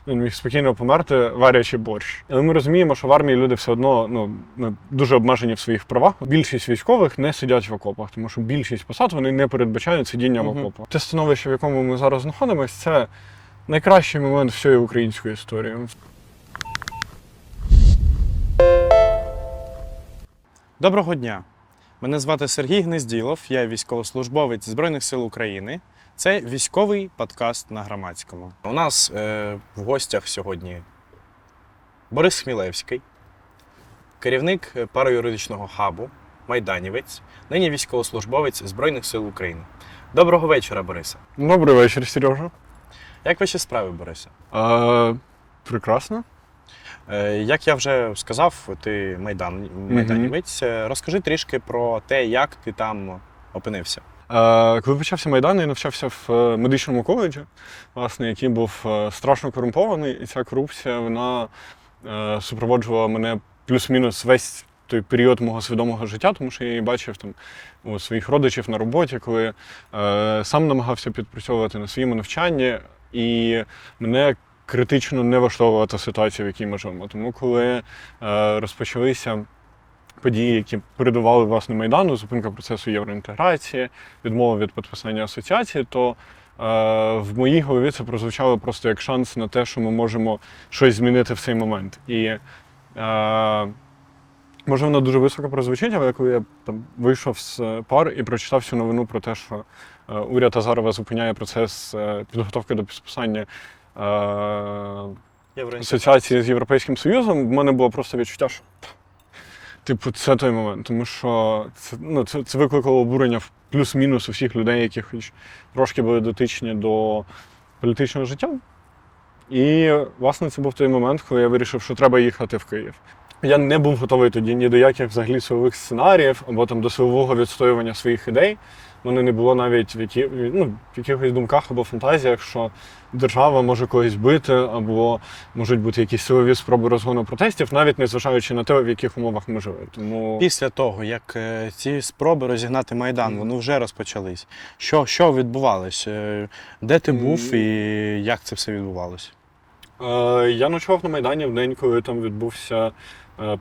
він міг спокійно померти, варячи борщ. Але ми розуміємо, що в армії люди все одно дуже обмежені в своїх правах. Більшість військових не сидять в окопах, тому що більшість посад вони не передбачають сидіння в окопах. Те становище, в якому ми зараз знаходимося, це найкращий момент всієї української історії. Доброго дня! Мене звати Сергій Гнезділов, я військовослужбовець Збройних сил України. Це військовий подкаст на Громадському. У нас в гостях сьогодні Борис Хмілевський, керівник пароюридичного хабу, майданівець, нині військовослужбовець Збройних сил України. Доброго вечора, Борисе. Добрий вечір, Сережа. Як ваші справи, Борисе? Прекрасно. Як я вже сказав, ти майданівець. Розкажи трішки про те, як ти там опинився. Коли почався Майдан, я навчався в медичному коледжі, власне, який був страшно корумпований, і ця корупція, вона супроводжувала мене плюс-мінус весь той період мого свідомого життя, тому що я її бачив там у своїх родичів на роботі, коли сам намагався підпрацьовувати на своєму навчанні, і мене критично не влаштовувала та ситуація, в якій ми живемо. Тому коли розпочалися події, які передували власне Майдану, зупинка процесу євроінтеграції, відмова від підписання асоціації, то в моїй голові це прозвучало просто як шанс на те, що ми можемо щось змінити в цей момент. І може воно дуже високо прозвучить, але коли я там вийшов з пар і прочитав всю новину про те, що уряд Азарова зупиняє процес підготовки до підписання асоціації з Європейським Союзом, в мене було просто відчуття, що типу, це той момент, тому що це викликало обурення в плюс-мінус у всіх людей, які хоч трошки були дотичні до політичного життя. І, власне, це був той момент, коли я вирішив, що треба їхати в Київ. Я не був готовий тоді ні до яких взагалі силових сценаріїв, або там до силового відстоювання своїх ідей. У мене не було навіть в якихось думках або фантазіях, що держава може когось бити, або можуть бути якісь силові спроби розгону протестів, навіть не зважаючи на те, в яких умовах ми жили. Тому після того, як ці спроби розігнати Майдан, вони вже розпочались. Що відбувалось? Де ти був і як це все відбувалося? Я ночував на Майдані в день, коли там відбувся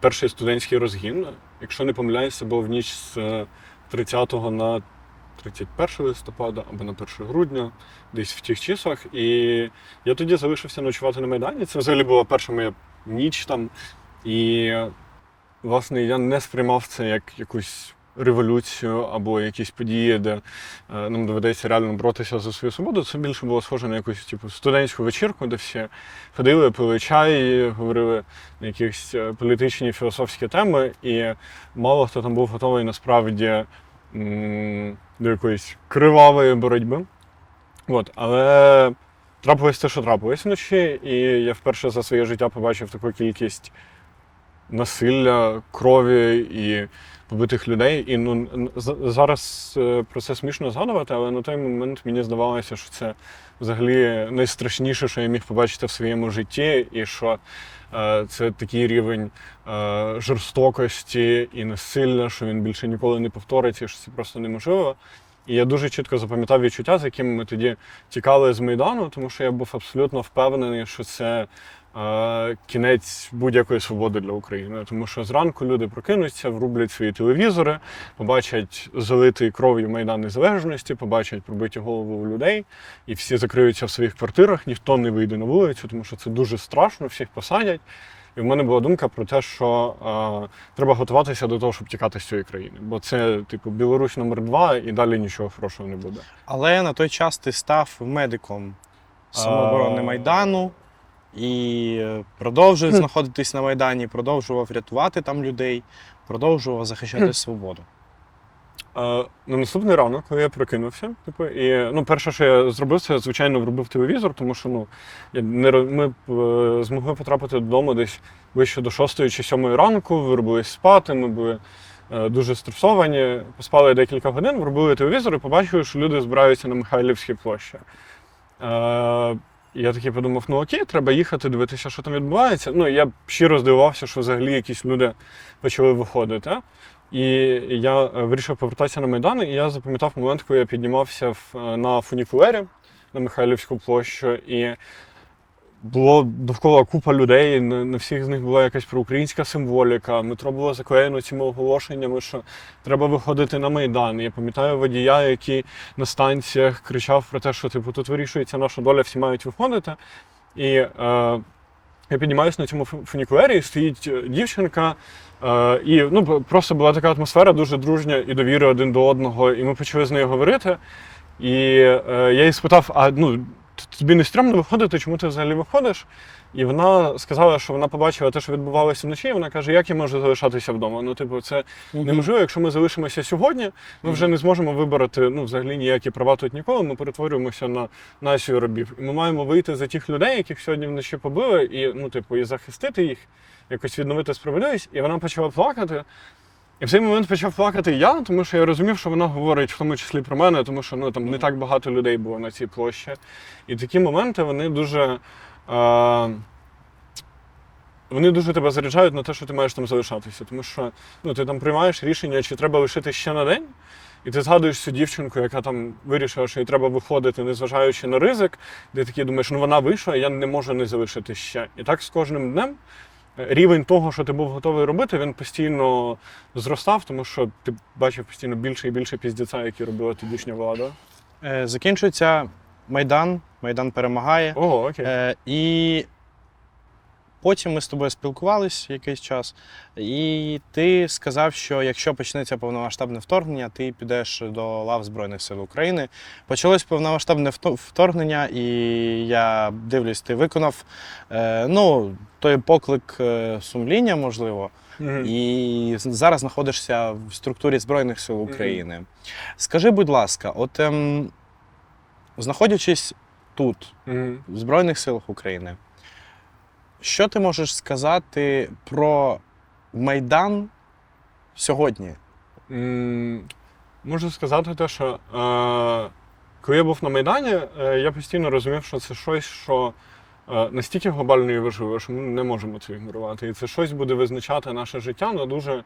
перший студентський розгін. Якщо не помиляюся, було в ніч з 30 на 31 листопада або на 1 грудня, десь в тих числах. І я тоді залишився ночувати на Майдані. Це взагалі була перша моя ніч там. І, власне, я не сприймав це як якусь революцію або якісь події, де нам доведеться реально боротися за свою свободу. Це більше було схоже на якусь студентську вечірку, де всі ходили, пили чай, говорили на якісь політичні, філософські теми. І мало хто там був готовий насправді до якоїсь кривавої боротьби. Але трапилось те, що трапилось вночі, і я вперше за своє життя побачив таку кількість насилля, крові і побитих людей. І зараз про це смішно згадувати, але на той момент мені здавалося, що це взагалі найстрашніше, що я міг побачити в своєму житті, і що це такий рівень жорстокості і насилля, що він більше ніколи не повториться, що це просто неможливо. І я дуже чітко запам'ятав відчуття, з якими ми тоді тікали з Майдану, тому що я був абсолютно впевнений, що це кінець будь-якої свободи для України. Тому що зранку люди прокинуться, врублять свої телевізори, побачать залитий кров'ю Майдан Незалежності, побачать пробиті голови у людей, і всі закриються в своїх квартирах, ніхто не вийде на вулицю, тому що це дуже страшно, всіх посадять. І в мене була думка про те, що треба готуватися до того, щоб тікати з цієї країни. Бо це, Білорусь номер 2 і далі нічого хорошого не буде. Але на той час ти став медиком самооборони Майдану і продовжив знаходитись на Майдані, продовжував рятувати там людей, продовжував захищати свободу. На наступний ранок, коли я прокинувся, перше, що я зробив, це, звичайно, врубив телевізор, тому що ми змогли потрапити додому десь ближче до 6 чи 7 ранку, вирубились спати, ми були дуже стресовані, поспали декілька годин, врубили телевізор і побачили, що люди збираються на Михайлівській площі. Я такий подумав, окей, треба їхати, дивитися, що там відбувається. Я щиро здивувався, що взагалі якісь люди почали виходити. І я вирішив повертатися на Майдан, і я запам'ятав момент, коли я піднімався на фунікулері на Михайлівську площу, і було довкола купа людей, на всіх з них була якась проукраїнська символіка. Метро було заклеєно цими оголошеннями, що треба виходити на Майдан. Я пам'ятаю водія, який на станціях кричав про те, що типу, тут вирішується наша доля, всі мають виходити. І я піднімаюся на цьому фунікулері, і стоїть дівчинка, і просто була така атмосфера дуже дружня і довіри один до одного, і ми почали з нею говорити. І я її спитав, тобі не стрьомно виходити, чому ти взагалі виходиш? І вона сказала, що вона побачила те, що відбувалося вночі, і вона каже, як я можу залишатися вдома? Це неможливо, якщо ми залишимося сьогодні, ми вже не зможемо вибороти взагалі ніякі права тут ніколи, ми перетворюємося на націю рабів. І ми маємо вийти за тих людей, яких сьогодні вночі побили, і захистити їх, якось відновити справедливість. І вона почала плакати. І в цей момент почав плакати я, тому що я розумів, що вона говорить в тому числі про мене, тому що там не так багато людей було на цій площі. І такі моменти, вони дуже тебе заряджають на те, що ти маєш там залишатися. Тому що ти там приймаєш рішення, чи треба лишити ще на день, і ти згадуєш цю дівчинку, яка там вирішила, що їй треба виходити, незважаючи на ризик, де ти такий думаєш, вона вийшла, я не можу не залишити ще. І так з кожним днем рівень того, що ти був готовий робити, він постійно зростав, тому що ти бачив постійно більше і більше піздеця, які робила тодішня влада. Закінчується Майдан, Майдан перемагає. Ого, окей. І потім ми з тобою спілкувались якийсь час, і ти сказав, що якщо почнеться повномасштабне вторгнення, ти підеш до лав Збройних сил України. Почалось повномасштабне вторгнення, і я дивлюсь, ти виконав той поклик сумління, можливо, і зараз знаходишся в структурі Збройних сил України. Скажи, будь ласка, знаходячись тут, в Збройних силах України, що ти можеш сказати про Майдан сьогодні? Можу сказати те, що коли я був на Майдані, я постійно розумів, що це щось, що настільки глобально і важливо, що ми не можемо це ігнорувати. І це щось буде визначати наше життя на дуже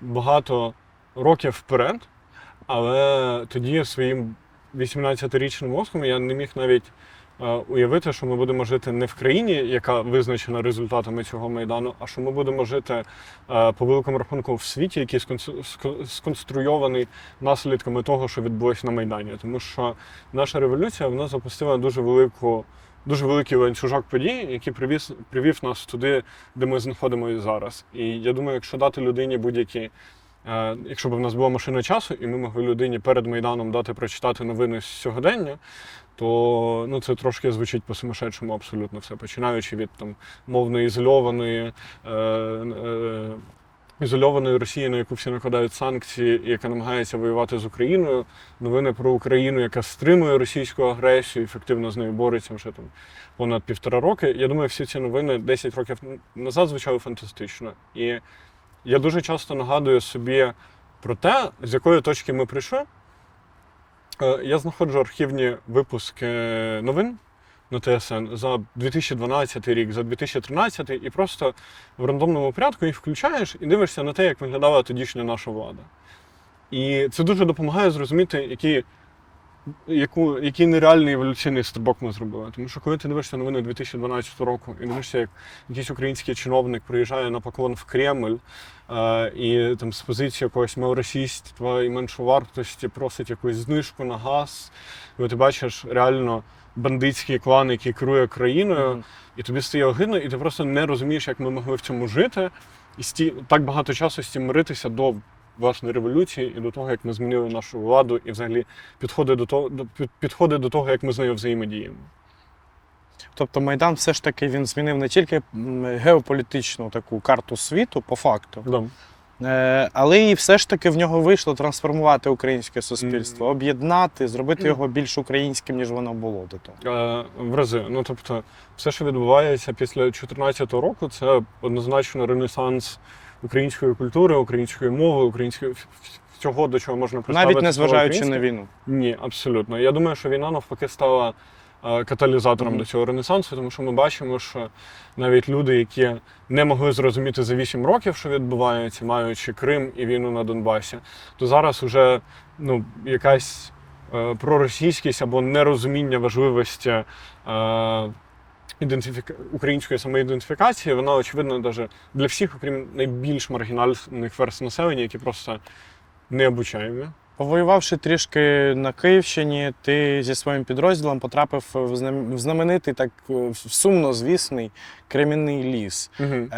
багато років вперед. Але тоді своїм 18-річним мозком я не міг навіть уявити, що ми будемо жити не в країні, яка визначена результатами цього Майдану, а що ми будемо жити по великому рахунку в світі, який сконструйований наслідками того, що відбулося на Майдані. Тому що наша революція, вона запустила дуже великий ланцюжок подій, який привів нас туди, де ми знаходимося зараз. І я думаю, якщо дати людині якщо б в нас була машина часу, і ми могли людині перед Майданом дати прочитати новини з сьогодення, то це трошки звучить по-сумасшедшому абсолютно все. Починаючи від мовно ізольованої Росії, на яку всі накладають санкції, і яка намагається воювати з Україною, новини про Україну, яка стримує російську агресію, ефективно з нею бореться вже понад 1,5 роки. Я думаю, всі ці новини 10 років назад звучали фантастично. І я дуже часто нагадую собі про те, з якої точки ми прийшли. Я знаходжу архівні випуски новин на ТСН за 2012 рік, за 2013, і просто в рандомному порядку їх включаєш і дивишся на те, як виглядала тодішня наша влада. І це дуже допомагає зрозуміти, який нереальний еволюційний стрибок ми зробили. Тому що коли ти дивишся новини 2012 року і дивишся, як якийсь український чиновник приїжджає на поклон в Кремль і з позиції якогось малоросійства і меншовартості просить якусь знижку на газ, і ти бачиш реально бандитський клан, який керує країною, і тобі стає огидно, і ти просто не розумієш, як ми могли в цьому жити, і так багато часу з цим миритися до власної революції і до того, як ми змінили нашу владу, і взагалі підходи до того, як ми з нею взаємодіємо. Тобто Майдан все ж таки він змінив не тільки геополітичну таку карту світу, по факту, але і все ж таки в нього вийшло трансформувати українське суспільство, об'єднати, зробити його більш українським, ніж воно було до того. В рази. Тобто, все, що відбувається після 2014 року, це однозначно ренесанс української культури, української мови, всього, до чого можна представити. Навіть незважаючи на війну? Ні, абсолютно. Я думаю, що війна навпаки стала каталізатором до цього ренесансу, тому що ми бачимо, що навіть люди, які не могли зрозуміти за 8 років, що відбувається, маючи Крим і війну на Донбасі, то зараз вже якась проросійськість або нерозуміння важливості української самоідентифікації, вона, очевидно, навіть для всіх, окрім найбільш маргінальних верств населення, які просто не обучаємі. Повоювавши трішки на Київщині, ти зі своїм підрозділом потрапив в знаменитий, так сумно звісний Кремінний ліс. Угу.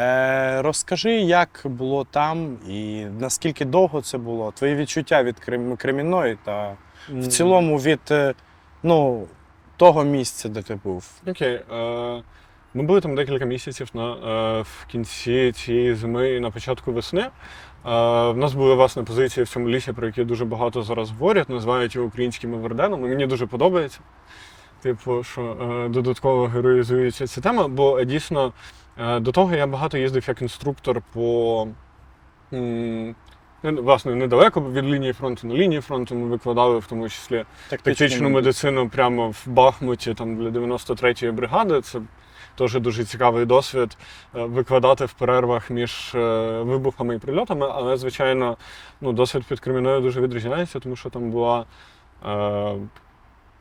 Розкажи, як було там і наскільки довго це було, твої відчуття від Кремінної та в цілому від того місця, де ти був. Окей. Ми були там декілька місяців в кінці цієї зими і на початку весни. В нас були, власне, позиції в цьому лісі, про які дуже багато зараз говорять, називають його українськими Верденом. Мені дуже подобається, типу, що додатково героїзується ця тема, бо дійсно до того я багато їздив як інструктор по, власне, недалеко від лінії фронту. На лінії фронту ми викладали в тому числі тактичну медицину прямо в Бахмуті, там для 93-ї бригади. Це теж дуже цікавий досвід викладати в перервах між вибухами і прильотами, але, звичайно, досвід під Кремінною дуже відрізняється, тому що там була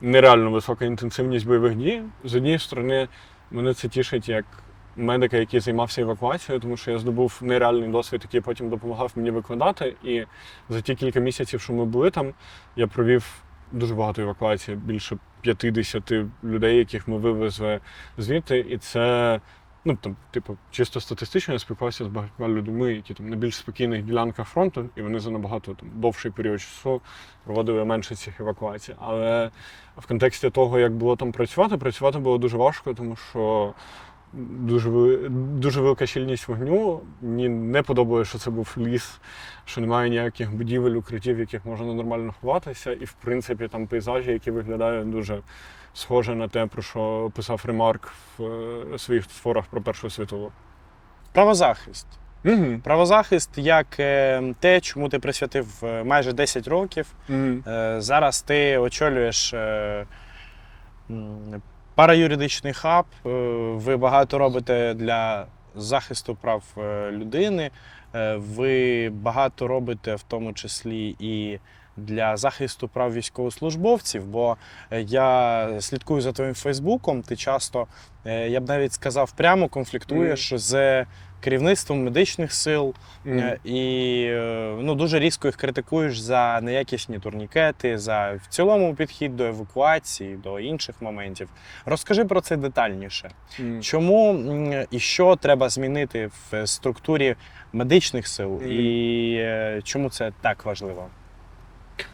нереально висока інтенсивність бойових дій. З однієї сторони, мене це тішить як медика, який займався евакуацією, тому що я здобув нереальний досвід, який потім допомагав мені викладати. І за ті кілька місяців, що ми були там, я провів дуже багато евакуацій, більше 50 людей, яких ми вивезли звідти. І це, чисто статистично я спілкувався з багатьма людьми, які там на більш спокійних ділянках фронту, і вони за набагато довший період часу проводили менше цих евакуацій. Але в контексті того, як було там працювати було дуже важко, тому що дуже велика щільність вогню. Мені не подобалося, що це був ліс, що немає ніяких будівель, укриттів, в яких можна нормально ховатися. І, в принципі, там пейзажі, які виглядають дуже схоже на те, про що писав Ремарк в своїх творах про Першу світову. Правозахист. Угу. Правозахист як те, чому ти присвятив майже 10 років. Угу. Зараз ти очолюєш параюридичний хаб, ви багато робите для захисту прав людини, ви багато робите в тому числі і для захисту прав військовослужбовців, бо я слідкую за твоїм Фейсбуком, ти часто, я б навіть сказав, прямо конфліктуєш з керівництвом медичних сил і дуже різко їх критикуєш за неякісні турнікети, за в цілому підхід до евакуації, до інших моментів. Розкажи про це детальніше. Чому і що треба змінити в структурі медичних сил і чому це так важливо?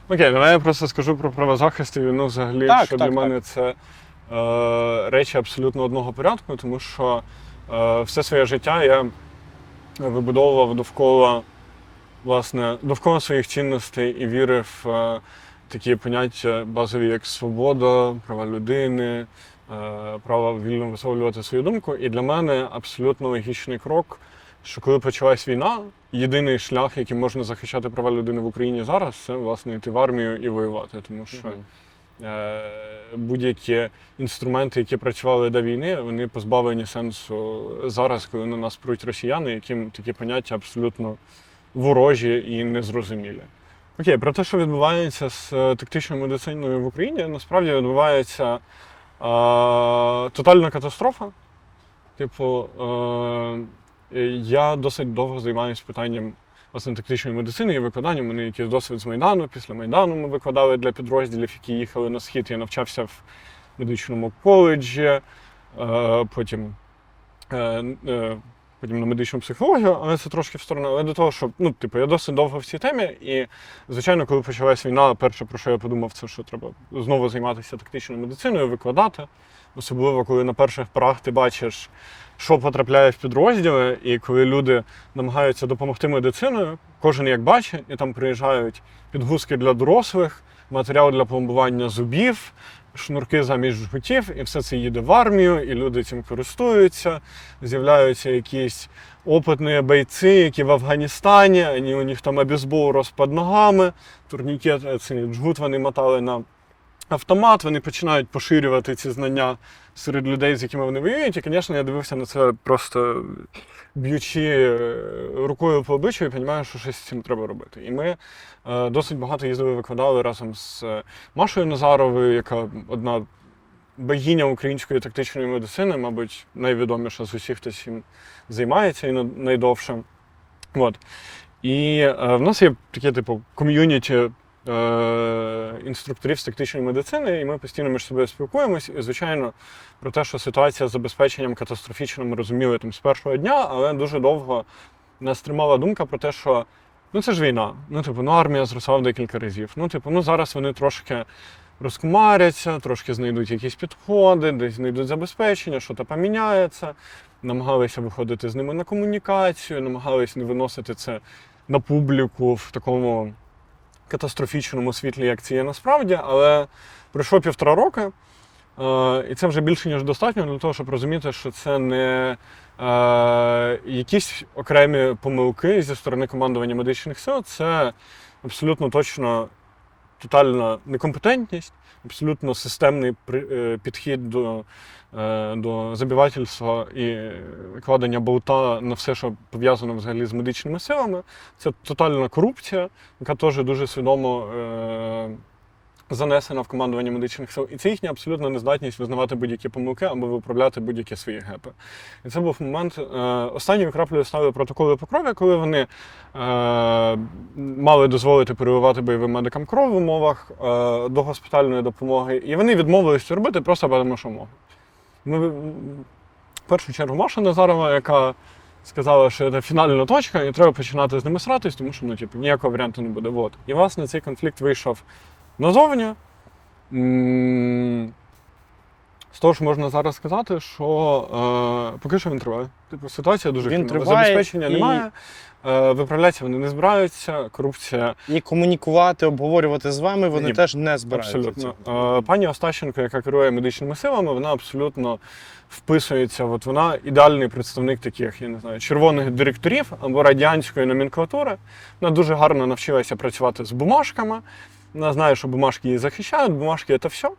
Окей, давай я просто скажу про правозахист і взагалі, що для мене це речі абсолютно одного порядку, тому що все своє життя я вибудовував довкола своїх цінностей і вірив в такі поняття базові, як свобода, права людини, право вільно висловлювати свою думку. І для мене абсолютно логічний крок, що коли почалась війна, єдиний шлях, яким можна захищати права людини в Україні зараз, це, власне, йти в армію і воювати. Тому що будь-які інструменти, які працювали до війни, вони позбавлені сенсу зараз, коли на нас пруть росіяни, яким такі поняття абсолютно ворожі і незрозумілі. Окей, про те, що відбувається з тактичною медициною в Україні, насправді відбувається тотальна катастрофа. Я досить довго займаюся питанням тактичної медицини і викладанням. У мене якийсь досвід з Майдану. Після Майдану ми викладали для підрозділів, які їхали на Схід. Я навчався в медичному коледжі, потім на медичну психологію, але це трошки в сторону. Але до того, що я досить довго в цій темі. І, звичайно, коли почалась війна, перше, про що я подумав, це що треба знову займатися тактичною медициною, викладати. Особливо, коли на перших порах ти бачиш, що потрапляє в підрозділи, і коли люди намагаються допомогти медициною, кожен як бачить, і там приїжджають підгузки для дорослих, матеріал для пломбування зубів, шнурки замість жгутів, і все це їде в армію, і люди цим користуються. З'являються якісь опитні бойці, які в Афганістані, у них там обезбол розпад ногами, турнікет, цей жгут вони мотали на автомат, вони починають поширювати ці знання серед людей, з якими вони воюють. І, звісно, я дивився на це просто б'ючи рукою по обличчю і розумію, що щось з цим треба робити. І ми досить багато їздили, викладали разом з Машою Назаровою, яка одна богиня української тактичної медицини, мабуть, найвідоміша з усіх, хто цим займається і найдовше. От. І в нас є таке, типу, ком'юніті інструкторів з тактичної медицини, і ми постійно між собою спілкуємось. І, звичайно, про те, що ситуація з забезпеченням катастрофічна, ми розуміли там з першого дня, але дуже довго нас тримала думка про те, що це ж війна. Армія зросла в декілька разів. Зараз вони трошки розкумаряться, трошки знайдуть якісь підходи, десь знайдуть забезпечення, що то поміняється. Намагалися виходити з ними на комунікацію, намагалися не виносити це на публіку в такому катастрофічному світлі, як це є насправді, але пройшло 1,5 роки, і це вже більше, ніж достатньо для того, щоб розуміти, що це не якісь окремі помилки зі сторони командування медичних сил, це абсолютно точно тотальна некомпетентність, абсолютно системний підхід до забивательства і кладення болта на все, що пов'язано взагалі з медичними силами. Це тотальна корупція, яка теж дуже свідомо занесена в командування медичних сил. І це їхня абсолютна нездатність визнавати будь-які помилки або виправляти будь-які свої гепи. І це був момент, останньою краплею стали протоколи по крові, коли вони мали дозволити переливати бойовим медикам кров в умовах догоспітальної допомоги. І вони відмовились це робити просто тому, що можуть. В першу чергу Маша Назарова, яка сказала, що це фінальна точка, і треба починати з ними сратись, тому що ніякого варіанту не буде. От. І, власне, цей конфлікт вийшов назовні. З того, що можна зараз сказати, що поки що він триває. Ситуація дуже хреновая. Забезпечення немає, виправлятися вони не збираються, корупція. І комунікувати, обговорювати з вами вони теж не збираються. Абсолютно. Пані Остащенко, яка керує медичними силами, вона абсолютно вписується. Вона ідеальний представник таких, червоних директорів або радянської номенклатури. Вона дуже гарно навчилася працювати з бумажками. Вона знає, що бумажки її захищають, бумажки – це все.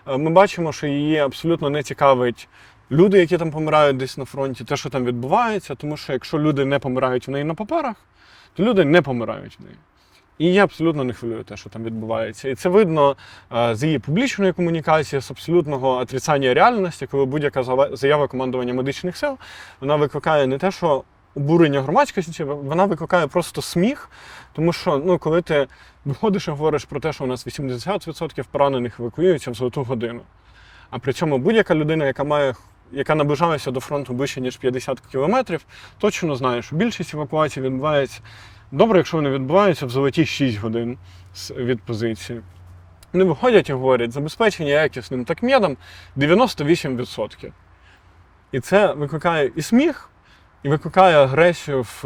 Ми бачимо, що її абсолютно не цікавить люди, які там помирають десь на фронті, те, що там відбувається, тому що якщо люди не помирають в неї на паперах, то люди не помирають в неї. І її абсолютно не хвилює те, що там відбувається. І це видно з її публічної комунікації, з абсолютного отрицання реальності, коли будь-яка заява командування медичних сил, вона викликає не те, що обурення громадськості, вона викликає просто сміх, тому що коли ти виходиш і говориш про те, що у нас 80% поранених евакуюються в золоту годину, а при цьому будь-яка людина, яка наближалася до фронту ближче, ніж 50 кілометрів, точно знає, що більшість евакуацій відбувається добре, якщо вони відбуваються в золоті 6 годин від позиції. Вони виходять і говорять, забезпечення якісним такмедом 98%. І це викликає і сміх, і викликає агресію в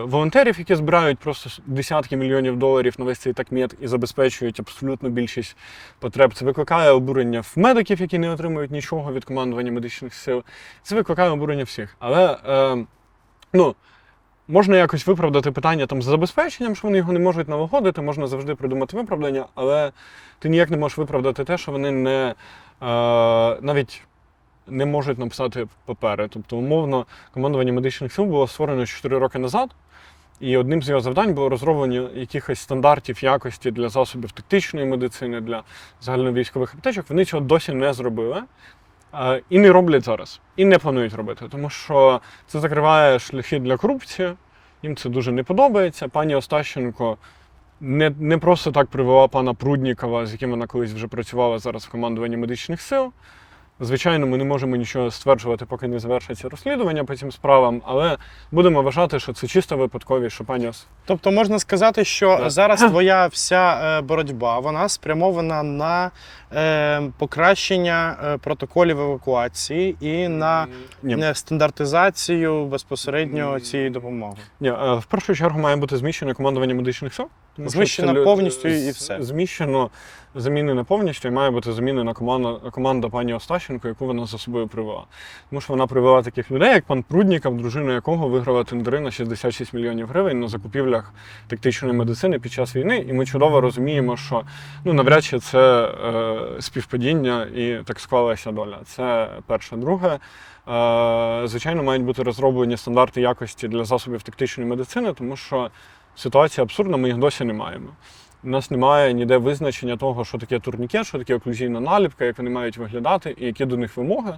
волонтерів, які збирають просто десятки мільйонів доларів на весь цей такмед і забезпечують абсолютну більшість потреб. Це викликає обурення в медиків, які не отримують нічого від командування медичних сил. Це викликає обурення всіх. Але, можна якось виправдати питання з забезпеченням, що вони його не можуть налагодити, можна завжди придумати виправдання, але ти ніяк не можеш виправдати те, що вони навіть не можуть написати папери. Тобто, умовно, командування медичних сил було створено 4 роки назад, і одним з його завдань було розроблення якихось стандартів якості для засобів тактичної медицини, для загальновійськових аптечок. Вони цього досі не зробили. І не роблять зараз. І не планують робити. Тому що це закриває шляхи для корупції. Їм це дуже не подобається. Пані Остащенко не просто так привела пана Пруднікова, з яким вона колись вже працювала зараз в командуванні медичних сил. Звичайно, ми не можемо нічого стверджувати, поки не завершиться розслідування по цим справам, але будемо вважати, що це чисто випадковість, що пані Тобто можна сказати, що зараз твоя вся боротьба, вона спрямована на покращення протоколів евакуації і на стандартизацію безпосередньо цієї допомоги? Ні, в першу чергу має бути зміщене командування медичних сил. Зміщено повністю і все. Зміщено, замінена повністю, і має бути замінена команда пані Остащенко, яку вона за собою привела. Тому що вона привела таких людей, як пан Прудніков, дружина якого виграла тендери на 66 мільйонів гривень на закупівлях тактичної медицини під час війни. І ми чудово розуміємо, що навряд чи це співпадіння і так склалася доля. Це перше. Друге, звичайно, мають бути розроблені стандарти якості для засобів тактичної медицини, тому що ситуація абсурдна, ми їх досі не маємо. У нас немає ніде визначення того, що таке турнікет, що таке оклюзійна наліпка, як вони мають виглядати і які до них вимоги.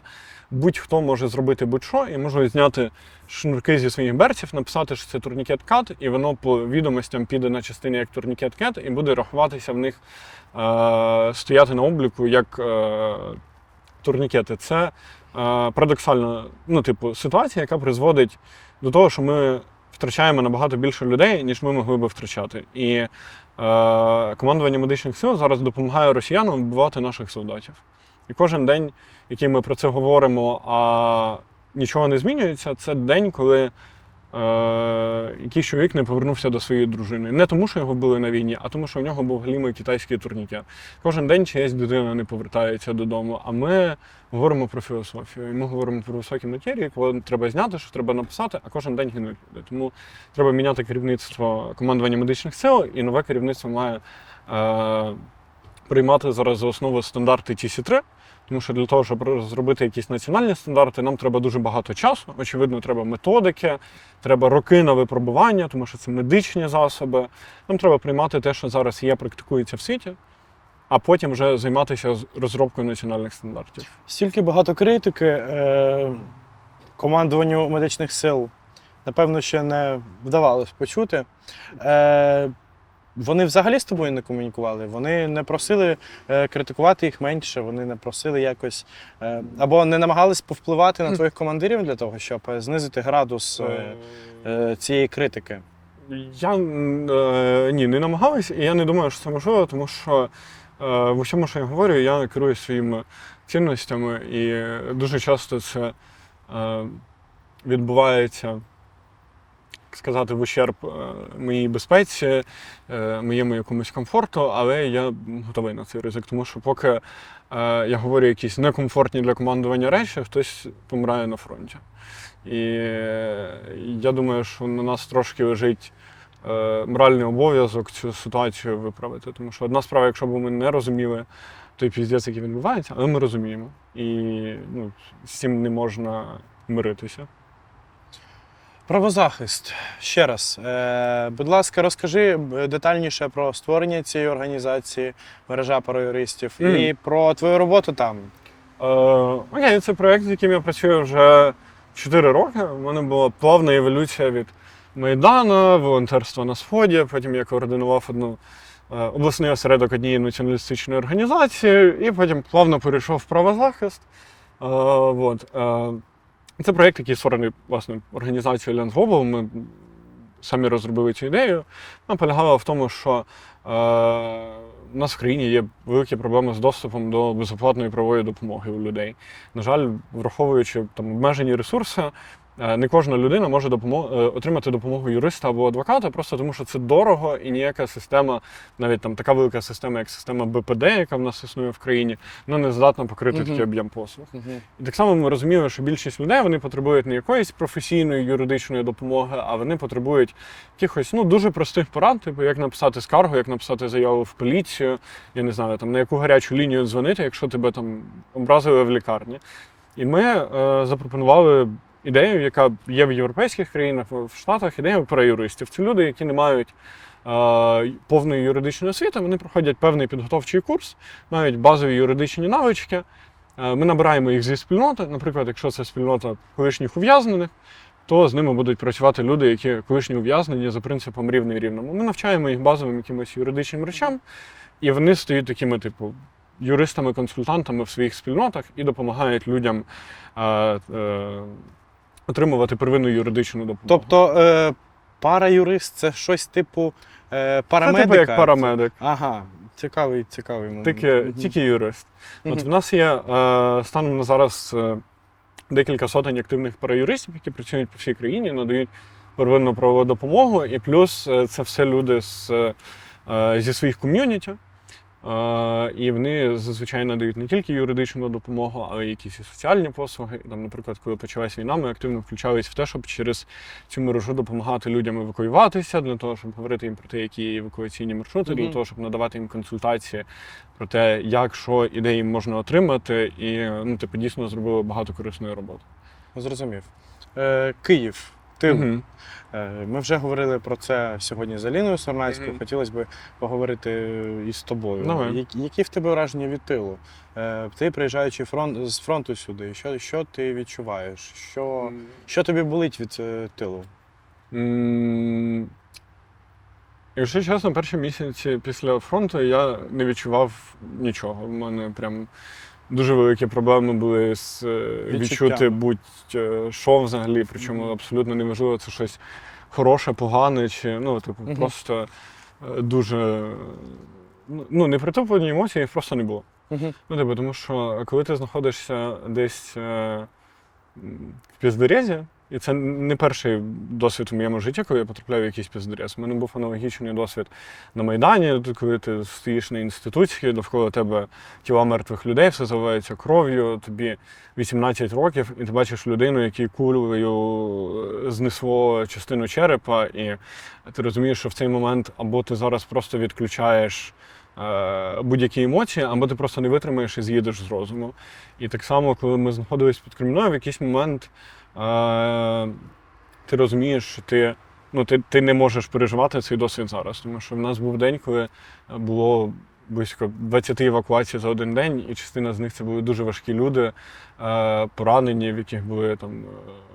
Будь-хто може зробити будь-що і може зняти шнурки зі своїх берців, написати, що це турнікет кат, і воно по відомостям піде на частини як турнікет кет, і буде рахуватися в них, стояти на обліку як турнікети. Це парадоксальна ситуація, яка призводить до того, що ми втрачаємо набагато більше людей, ніж ми могли би втрачати. І командування медичних сил зараз допомагає росіянам вбивати наших солдатів. І кожен день, який ми про це говоримо, а нічого не змінюється, це день, коли якийсь чоловік не повернувся до своєї дружини. Не тому, що його били на війні, а тому, що в нього був галімий китайський турнікет. Кожен день чиясь дитина не повертається додому, а ми говоримо про філософію. І ми говоримо про високі матерії, коли треба зняти, що треба написати, а кожен день гинуть люди. Тому треба міняти керівництво командування медичних сил, і нове керівництво має приймати зараз за основу стандарти TC3, тому що для того, щоб розробити якісь національні стандарти, нам треба дуже багато часу. Очевидно, треба методики, треба роки на випробування, тому що це медичні засоби. Нам треба приймати те, що зараз є, практикується в світі, а потім вже займатися розробкою національних стандартів. Стільки багато критики командуванню медичних сил, напевно, ще не вдавалось почути. Вони взагалі з тобою не комунікували, вони не просили критикувати їх менше, вони не просили якось, або не намагались повпливати на твоїх командирів для того, щоб знизити градус цієї критики. Ні, не намагались, і я не думаю, що це можливо, тому що в усьому, що я говорю, я керую своїми цінностями, і дуже часто це відбувається, сказати, в ущерб моїй безпеці, моєму якомусь комфорту, але я готовий на цей ризик, тому що поки я говорю якісь некомфортні для командування речі, хтось помирає на фронті. І я думаю, що на нас трошки лежить моральний обов'язок цю ситуацію виправити, тому що одна справа, якщо б ми не розуміли той піздець, який відбувається, але ми розуміємо, і з цим не можна миритися. Правозахист. Ще раз. Будь ласка, розкажи детальніше про створення цієї організації, мережа параюристів, і про твою роботу там. Окей, це проєкт, з яким я працюю вже 4 роки. У мене була плавна еволюція від Майдану, волонтерства на Сході, потім я координував обласний осередок однієї націоналістичної організації, і потім плавно перейшов в правозахист. Це проєкт, який створений, власне, організацією Alliance Global. Ми самі розробили цю ідею. Вона полягала в тому, що у нас в країні є великі проблеми з доступом до безоплатної правової допомоги у людей. На жаль, враховуючи обмежені ресурси, не кожна людина може отримати допомогу юриста або адвоката, просто тому що це дорого, і ніяка система, навіть така велика система, як система БПД, яка в нас існує в країні, вона не здатна покрити такий об'єм послуг. І так само ми розуміємо, що більшість людей, вони потребують не якоїсь професійної юридичної допомоги, а вони потребують якихось дуже простих порад, типу як написати скаргу, як написати заяву в поліцію, я не знаю, на яку гарячу лінію дзвонити, якщо тебе образили в лікарні. І ми запропонували ідею, яка є в європейських країнах, в Штатах, ідея параюристів. Це люди, які не мають повної юридичної освіти, вони проходять певний підготовчий курс, мають базові юридичні навички. Ми набираємо їх зі спільноти. Наприклад, якщо це спільнота колишніх ув'язнених, то з ними будуть працювати люди, які колишні ув'язнені за принципом рівний рівному. Ми навчаємо їх базовим якимось юридичним речам, і вони стають такими, юристами-консультантами в своїх спільнотах і допомагають людям отримувати первинну юридичну допомогу. Тобто параюрист – це щось типу парамедика? Це типу як парамедик. Ага, цікавий. Тільки юрист. От в нас є станом на зараз декілька сотень активних параюристів, які працюють по всій країні, надають первинну правову допомогу, і плюс це все люди зі своїх ком'юніті. І вони зазвичай надають не тільки юридичну допомогу, але й якісь і соціальні послуги. Наприклад, коли почалась війна, ми активно включались в те, щоб через цю мережу допомагати людям евакуюватися, для того, щоб говорити їм про те, які є евакуаційні маршрути, для того, щоб надавати їм консультації про те, як, що і де їм можна отримати. І дійсно зробили багато корисної роботи. Зрозумів. Київ. тилу. Мгм. Ми вже говорили про це сьогодні з Аліною Сорнацькою. Мгм. Хотілося б поговорити і з тобою. Давай. Які в тебе враження від тилу? Ти приїжджаючи з фронту сюди, що ти відчуваєш? Що тобі болить від тилу? М, Якщо чесно, перші місяці після фронту я не відчував нічого. У мене прям дуже великі проблеми були з відчути будь-що взагалі, причому Мгм. абсолютно неважливо, це щось хороше, погане, чи Мгм. просто дуже непритоплені емоції їх просто не було. Угу. Тому що коли ти знаходишся десь в піздерезі, і це не перший досвід у моєму житті, коли я потрапляю в якийсь піздерез. У мене був аналогічний досвід на Майдані, коли ти стоїш на інституції, довкола тебе тіла мертвих людей, все заливається кров'ю, тобі 18 років, і ти бачиш людину, якій кулею знесло частину черепа, і ти розумієш, що в цей момент або ти зараз просто відключаєш будь-які емоції, або ти просто не витримаєш і з'їдеш з розуму. І так само, коли ми знаходились під Кремінною, в якийсь момент ти розумієш, що ти не можеш переживати цей досвід зараз. Тому що в нас був день, коли було близько 20 евакуацій за один день, і частина з них це були дуже важкі люди, поранені, в яких були там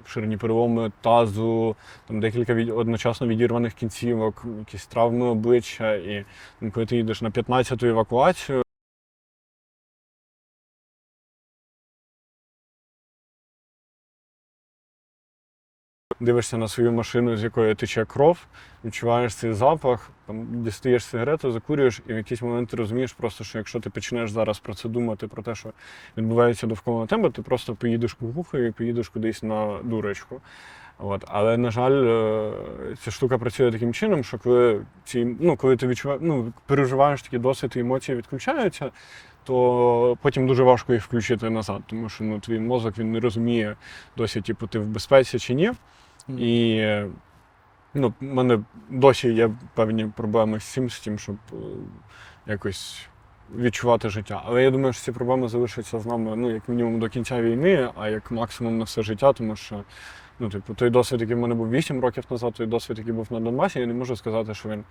обширні переломи тазу, там декілька одночасно відірваних кінцівок, якісь травми обличчя. І коли ти їдеш на 15-ту евакуацію, дивишся на свою машину, з якої тече кров, відчуваєш цей запах, там, дістаєш сигарету, закурюєш, і в якийсь момент ти розумієш просто, що якщо ти почнеш зараз про це думати, про те, що відбувається довкола тебе, ти просто поїдеш кукухою і поїдеш кудись на дурочку. Але, на жаль, ця штука працює таким чином, що коли ти переживаєш такі досвід і емоції відключаються, то потім дуже важко їх включити назад, тому що твій мозок він не розуміє досі, ти в безпеці чи ні. І в мене досі є певні проблеми з тим, щоб якось відчувати життя. Але я думаю, що ці проблеми залишаться з нами, як мінімум до кінця війни, а як максимум на все життя, тому що той досвід, який в мене був 8 років назад, той досвід, який був на Донбасі, я не можу сказати, що він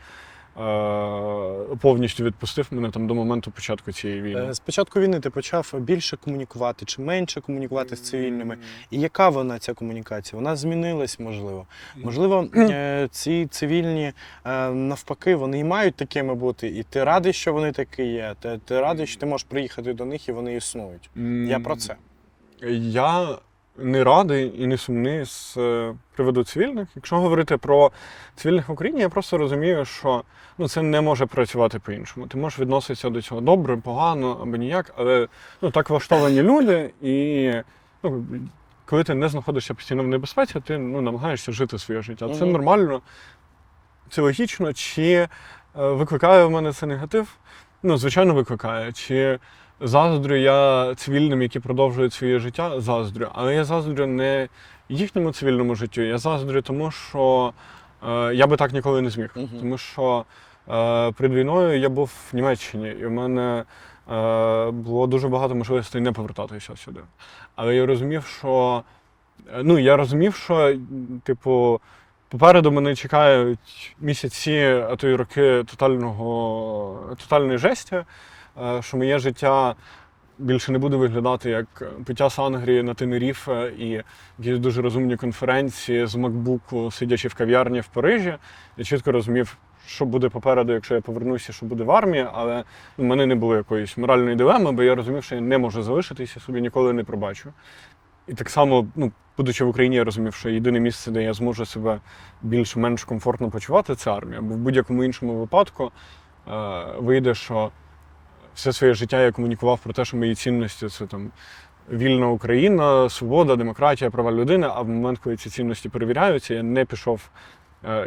повністю відпустив мене там до моменту початку цієї війни. З початку війни ти почав більше комунікувати чи менше комунікувати з цивільними? І яка вона, ця комунікація? Вона змінилась, можливо? Можливо, ці цивільні, навпаки, вони і мають такими бути, і ти радий, що вони такі є, ти радий, що ти можеш приїхати до них і вони існують. Я про це. Я не радий і не сумний з приводу цивільних. Якщо говорити про цивільних в Україні, я просто розумію, що це не може працювати по-іншому. Ти можеш відноситися до цього добре, погано або ніяк, але так влаштовані люди, і коли ти не знаходишся постійно в небезпеці, ти намагаєшся жити своє життя. Це нормально, це логічно. Чи викликає в мене це негатив? Звичайно, викликає. Чи заздрю я цивільним, які продовжують своє життя? Заздрю. Але я заздрю не їхньому цивільному життю, я заздрю тому, що я би так ніколи не зміг. Тому що перед війною я був в Німеччині, і в мене було дуже багато можливостей не повертатися сюди. Але я розумів, що попереду мене чекають місяці, а то й роки тотальної жесті, що моє життя більше не буде виглядати як пиття сангрії на Тенеріфе і якісь дуже розумні конференції з макбуку, сидячи в кав'ярні в Парижі. Я чітко розумів, що буде попереду, якщо я повернуся, що буде в армії, але в мене не було якоїсь моральної дилеми, бо я розумів, що я не можу залишитися, собі ніколи не пробачу. І так само, будучи в Україні, я розумів, що єдине місце, де я зможу себе більш-менш комфортно почувати, це армія. Бо в будь-якому іншому випадку вийде, що все своє життя я комунікував про те, що мої цінності – це вільна Україна, свобода, демократія, права людини, а в момент, коли ці цінності перевіряються, я не пішов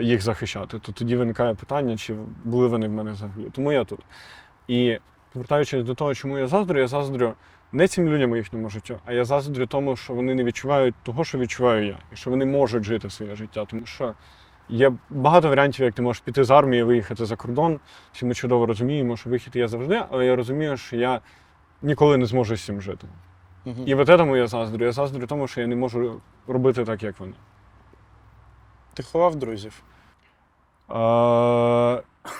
їх захищати. То тоді виникає питання, чи були вони в мене взагалі. Тому я тут. І повертаючись до того, чому я заздрю не цим людям у їхньому життю, а я заздрю тому, що вони не відчувають того, що відчуваю я, і що вони можуть жити своє життя. Тому що є багато варіантів, як ти можеш піти з армії, виїхати за кордон. Всі ми чудово розуміємо, що вихід є завжди, але я розумію, що я ніколи не зможу з цим жити. І от тому я заздрю. Я заздрю тому, що я не можу робити так, як вони. Ти ховав друзів?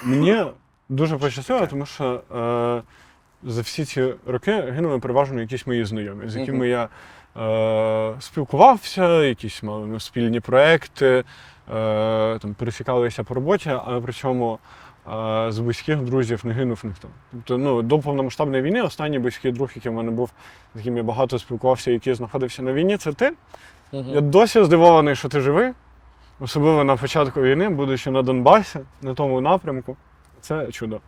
Мені дуже пощастило, тому що за всі ці роки гинули переважно якісь мої знайомі, з якими я спілкувався, якісь мали спільні проекти, там, пересікалися по роботі, але при цьому з близьких друзів не гинув ніхто. Тобто, до повномасштабної війни останній близький друг, який в мене був, з яким я багато спілкувався, який знаходився на війні, це ти. Я досі здивований, що ти живий. Особливо на початку війни, будучи на Донбасі, на тому напрямку, це чудо.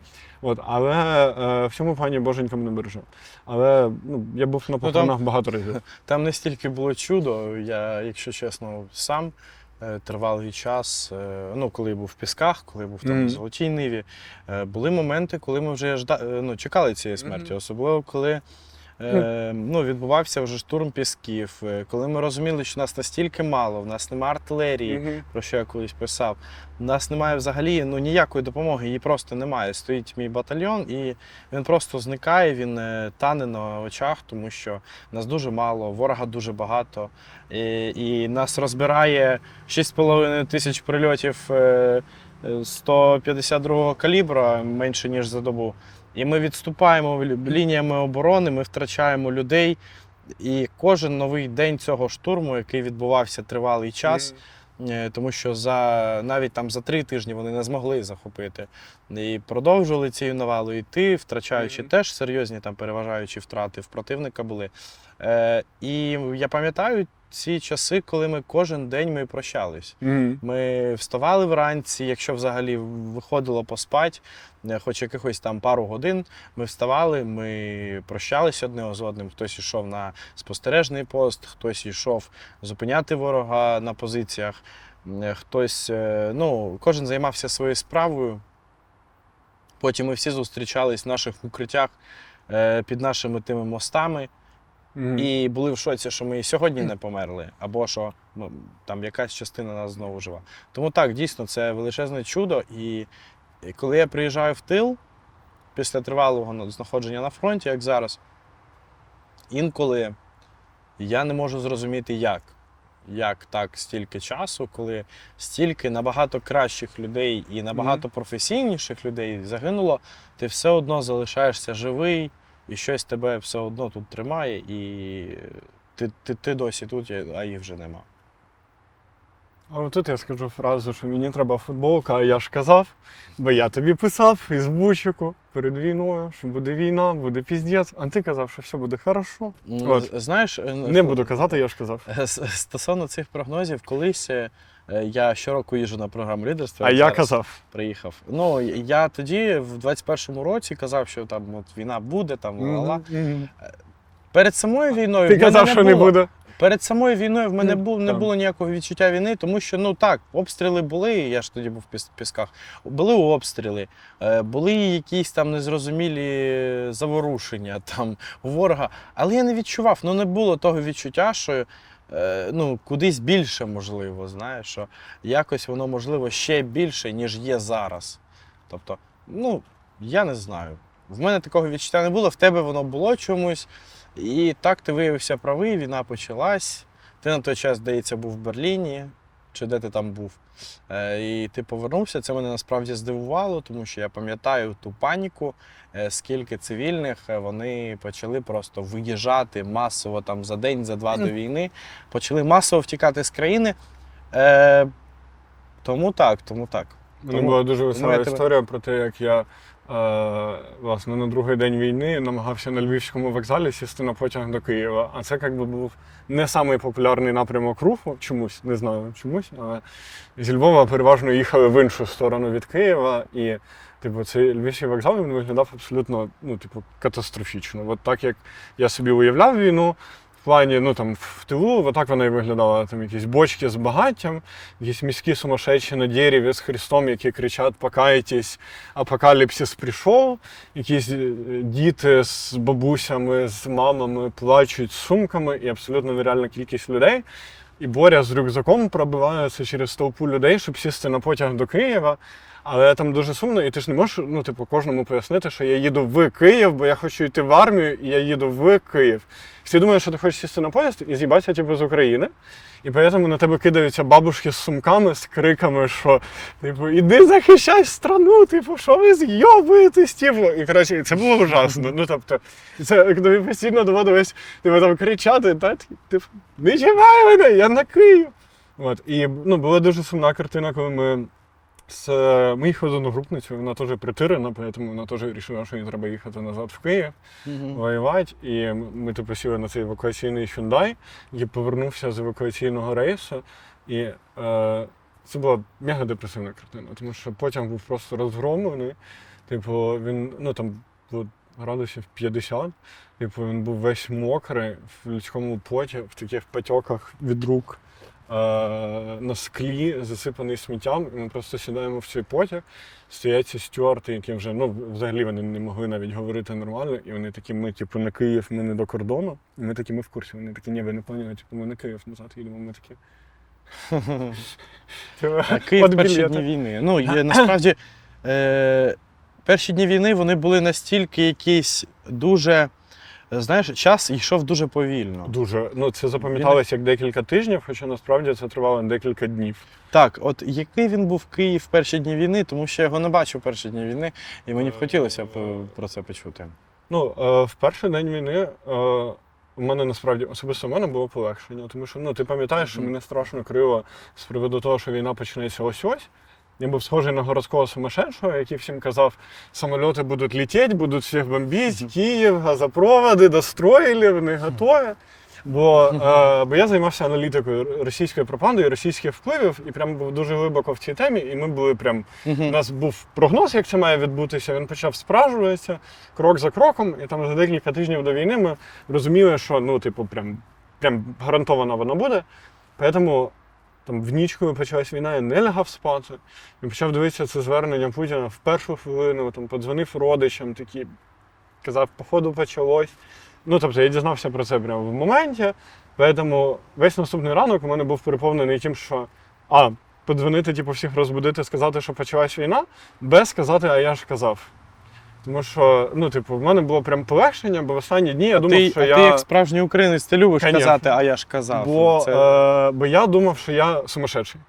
Але в цьому плані боженька мене береже. Але я був на похоронах багато разів. Там не стільки було чудо, я, якщо чесно, сам тривалий час, коли я був в Пісках, коли я був там в Золотій Ниві, були моменти, коли ми вже чекали цієї смерті, особливо коли відбувався вже штурм Пісків, коли ми розуміли, що нас настільки мало, в нас немає артилерії, про що я колись писав, в нас немає взагалі ніякої допомоги, її просто немає. Стоїть мій батальйон і він просто зникає, він тане на очах, тому що нас дуже мало, ворога дуже багато, і нас розбирає 6,5 тисяч прильотів 152-го калібра менше, ніж за добу. І ми відступаємо лініями оборони, ми втрачаємо людей. І кожен новий день цього штурму, який відбувався тривалий час, тому що навіть там за 3 тижні вони не змогли захопити. І продовжували цією навалою йти, втрачаючи теж серйозні переважаючі втрати в противника були. І я пам'ятаю ці часи, коли ми кожен день ми прощались. Ми вставали вранці, якщо взагалі виходило поспати, хоч якихось там пару годин, ми вставали, ми прощались одне з одним. Хтось йшов на спостережний пост, хтось йшов зупиняти ворога на позиціях, хтось, кожен займався своєю справою. Потім ми всі зустрічались в наших укриттях під нашими тими мостами. І були в шоці, що ми і сьогодні не померли, або що там якась частина нас знову жива. Тому так, дійсно, це величезне чудо. І коли я приїжджаю в тил, після тривалого знаходження на фронті, як зараз, інколи я не можу зрозуміти, як так стільки часу, коли стільки набагато кращих людей і набагато професійніших людей загинуло, ти все одно залишаєшся живий, і щось тебе все одно тут тримає, і ти досі тут, а їх вже нема. А тут я скажу фразу, що мені треба футболка, а я ж казав, бо я тобі писав в Фейсбучику перед війною, що буде війна, буде піздець, а ти казав, що все буде хорошо. Знаєш, не буду казати, я ж казав. Стосовно цих прогнозів, колись я щороку їжджу на програму лідерства. А я казав. Приїхав. Я тоді в 21-му році казав, що там війна буде, Перед самою війною ти казав, що не буде. Перед самою війною в мене не було ніякого відчуття війни, тому що, обстріли були, я ж тоді був в Пісках, були обстріли, були якісь там незрозумілі заворушення у ворога, але я не відчував, не було того відчуття, що кудись більше можливо, знаєш, що якось воно можливо ще більше, ніж є зараз. Тобто, я не знаю. В мене такого відчуття не було, в тебе воно було чомусь. І так ти виявився правий, війна почалась. Ти на той час, здається, був в Берліні, чи де ти там був. І ти повернувся. Це мене насправді здивувало, тому що я пам'ятаю ту паніку, скільки цивільних вони почали просто виїжджати масово за день, за два до війни. Почали масово втікати з країни. Тому так. У мене була дуже весела історія про те, як я власне на другий день війни намагався на Львівському вокзалі сісти на потяг до Києва. А це був не самий популярний напрямок руху, чомусь, не знаю чомусь, але зі Львова переважно їхали в іншу сторону від Києва. І цей Львівський вокзал він виглядав абсолютно катастрофічно. От так, як я собі уявляв війну, в плані, в тилу, отак вона і виглядала. Якісь бочки з багаттям, якісь міські сумасшедші на дереві з Христом, які кричать «Покайтесь, апокаліпсис прийшов», якісь діти з бабусями, з мамами плачуть з сумками і абсолютно нереальна кількість людей. І Боря з рюкзаком пробивається через толпу людей, щоб сісти на потяг до Києва. Але там дуже сумно, і ти ж не можеш, ну, типу, кожному пояснити, що я їду в Київ, бо я хочу йти в армію, і я їду в Київ. Всі думають, що ти хочеш сісти на поїзд і з'їбатися, типу, з України. І тому на тебе кидаються бабушки з сумками, з криками, що, типу, іди захищай страну, типу, що ви з'йобуєтесь, типу. І, коротше, це було ужасно. Ну, тобто, це тобі постійно доводилось, типу, там кричати, та, типу, не чіпай мене, я на Київ. От, і, ну, була дуже сумна картина, коли ми їхали з одногрупницею, вона теж притирена, тому вона теж вирішила, що їй треба їхати назад в Київ, воювати. І ми типу сіли на цей евакуаційний Hyundai, який повернувся з евакуаційного рейсу. І це була мега депресивна картина, тому що потяг був просто розгромлений. Типу, він, ну там було градусів 50, типу, він був весь мокрий, в людському поті, в таких потьоках від рук. На склі, засипаний сміттям, і ми просто сідаємо в цей потяг, стоять ці стюарти, які вже, ну, взагалі вони не могли навіть говорити нормально, і вони такі, ми, типу, на Київ, ми не до кордону, і ми такі, ми в курсі, вони такі, ні, ви не поняли, типу, ми на Київ назад їдемо, ми такі. А Київ перші дні війни. Ну, насправді, перші дні війни, вони були настільки якісь дуже... Знаєш, час йшов дуже повільно. Дуже. Ну, це запам'яталось як декілька тижнів, хоча насправді це тривало декілька днів. Так, от який він був Київ в перші дні війни, тому що я його не бачив в перші дні війни, і мені б хотілося про це почути. Ну, в перший день війни у мене насправді, особисто в мене було полегшення, тому що, ну, ти пам'ятаєш, що мене страшно крило з приводу того, що війна почнеться ось-ось. Я був схожий на городського сумасшедшого, який всім казав, самоліти будуть летіти, будуть всіх бомбити, Київ, газопроводи достроїли, вони готові. Бо я займався аналітикою російської пропаганди і російських впливів, і прям був дуже глибоко в цій темі, і ми були прям, у нас був прогноз, як це має відбутися, він почав справжуватися крок за кроком, і там за декілька тижнів до війни ми розуміли, що, ну, типу, прям гарантовано воно буде. Тому там в ніч, коли почалась війна, я не лягав спати. Я почав дивитися це звернення Путіна в першу хвилину, там подзвонив родичам, такі, казав, походу почалось. Ну, тобто я дізнався про це прямо в моменті, тому весь наступний ранок у мене був переповнений тим, що подзвонити, типу, всіх розбудити, сказати, що почалась війна, без сказати, а я ж казав. Тому що, ну, типу, в мене було прям полегшення, бо в останні дні я думав, що ти як справжній українець, ти любиш казати, а я ж казав. Бо я думав, що я сумасшедший.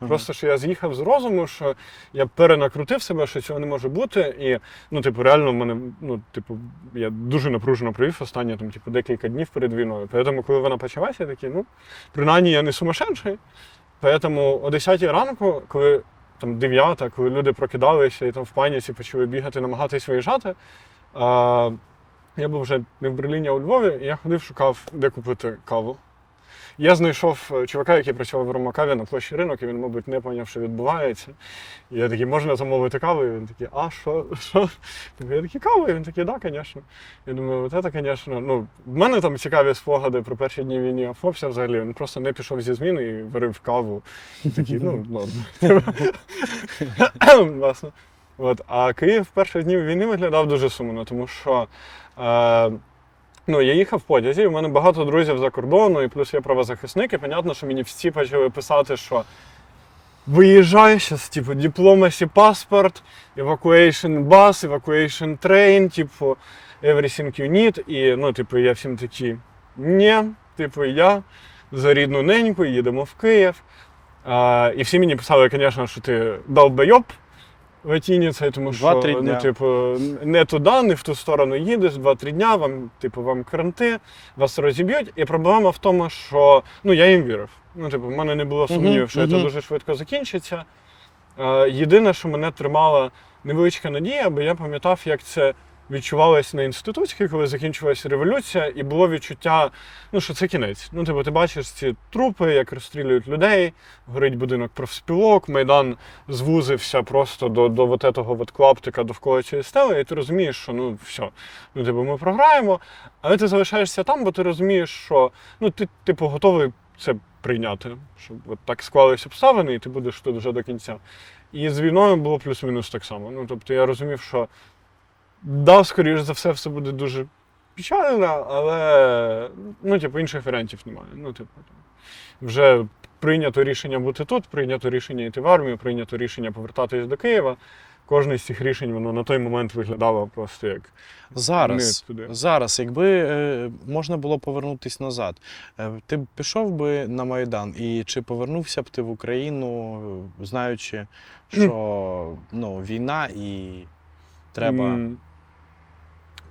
Просто, що я з'їхав з розуму, що я перенакрутив себе, що цього не може бути. І, ну, типу, реально в мене, ну, типу, я дуже напружено провів останні, там, типу, декілька днів перед війною. Тому, коли вона почалася, я такий, ну, принаймні я не сумасшедший. Тому о 10 ранку, коли там 9-та, коли люди прокидалися і там в паніці почали бігати, намагатись виїжджати, я був вже не в Берліні, а у Львові, і я ходив, шукав, де купити каву. Я знайшов чувака, який працював в Ромакаві на площі Ринок, і він, мабуть, не зрозумів, що відбувається. І я такий, можна замовити каву? І він такий, а що? Я такий, каву? І він такий, да, звісно. Я думаю, от це, звісно, ну, в мене там цікаві спогади про перші дні війни, а Фопся взагалі, він просто не пішов зі зміни і варив каву. І такий, ну, ладно. Власне. От. А Київ в перші дні війни виглядав дуже сумно, тому що ну, я їхав в потязі, у мене багато друзів за кордону, і плюс я правозахисник, і понятно, що мені всі почали писати, що виїжджай, зараз, типу, diplomacy паспорт, evacuation bus, evacuation train, типу, everything you need. І, ну, типу, я всім такі, ні, типу, я за рідну неньку, їдемо в Київ. І всі мені писали, звісно, що ти долбойоб, латиниця, тому що, ну, типу, не туди, не в ту сторону їдеш, 2-3 дня, вам, типу, вам кранти, вас розіб'ють. І проблема в тому, що, ну, я їм вірив. Ну, типу, в мене не було сумнівів, що це дуже швидко закінчиться. Єдине, що мене тримала невеличка надія, бо я пам'ятав, як це відчувалось на інститутській, коли закінчилася революція, і було відчуття, ну, що це кінець. Ну, типу, ти бачиш ці трупи, як розстрілюють людей, горить будинок профспілок, Майдан звузився просто до вот этого вот клаптика довкола цієї стели, і ти розумієш, що, ну, все, ну, типу, ми програємо, але ти залишаєшся там, бо ти розумієш, що, ну, ти, типу, готовий це прийняти, що от так склались обставини, і ти будеш тут вже до кінця. І з війною було плюс-мінус так само. Ну, тобто я розумів, що да, скоріш за все буде дуже печально, але, ну, типу, інших варіантів немає. Ну, типу, вже прийнято рішення бути тут, прийнято рішення йти в армію, прийнято рішення повертатись до Києва. Кожне з цих рішень воно на той момент виглядало просто як Зараз, якби можна було повернутися назад, ти б пішов би на Майдан, і чи повернувся б ти в Україну, знаючи, що війна і треба.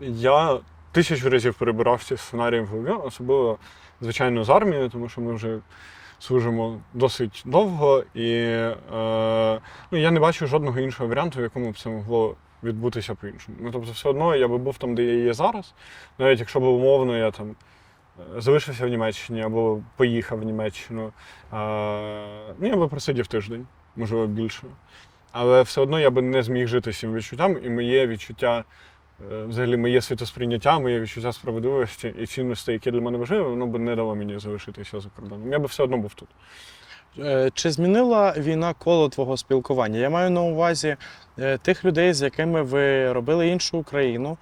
Я 1000 разів перебирав ці сценарії в голові, особливо, звичайно, з армією, тому що ми вже служимо досить довго, і я не бачу жодного іншого варіанту, в якому б це могло відбутися по-іншому. Тобто, все одно я би був там, де я є зараз, навіть якщо б умовно я там залишився в Німеччині або поїхав в Німеччину, я би просидів тиждень, можливо, більше. Але все одно я би не зміг жити з цим відчуттям, і моє відчуття, взагалі моє світосприйняття, моє відчуття справедливості і цінностей, які для мене важливі, воно б не дало мені залишитися за кордоном. Я би все одно був тут. Чи змінила війна коло твого спілкування? Я маю на увазі тих людей, з якими ви робили іншу Україну,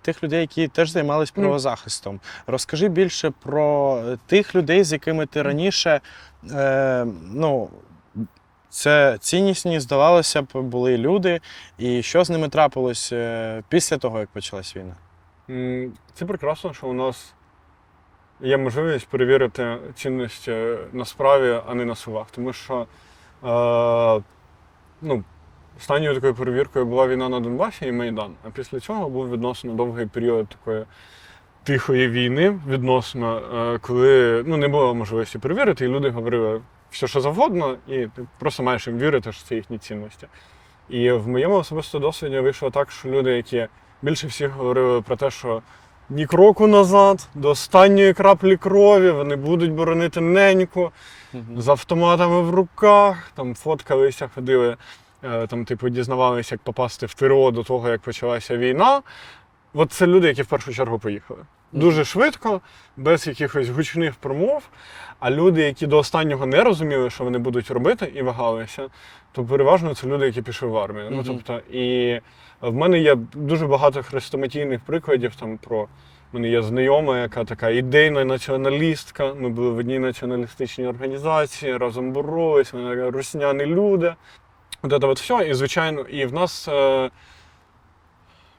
тих людей, які теж займались правозахистом. Розкажи більше про тих людей, з якими ти раніше, це ціннісні, здавалося б, були люди, і що з ними трапилось після того, як почалась війна? Це прекрасно, що у нас є можливість перевірити цінності на справі, а не на словах. Тому що останньою такою перевіркою була війна на Донбасі і Майдан. А після цього був відносно довгий період такої тихої війни, відносно, коли не було можливості перевірити, і люди говорили все, що завгодно, і ти просто маєш їм вірити, що це їхні цінності. І в моєму особистому досвіді вийшло так, що люди, які більше всіх говорили про те, що ні кроку назад, до останньої краплі крові, вони будуть боронити неньку, з автоматами в руках, там фоткалися, ходили, дізнавалися, як попасти в ТРО до того, як почалася війна. От це люди, які в першу чергу поїхали. Дуже швидко, без якихось гучних промов, а люди, які до останнього не розуміли, що вони будуть робити, і вагалися, то переважно це люди, які пішли в армію. І в мене є дуже багато хрестоматійних прикладів про. У мене є знайома, яка така ідейна націоналістка. Ми були в одній націоналістичній організації, разом боролись, ми русняні люди. От все. І, звичайно, і в нас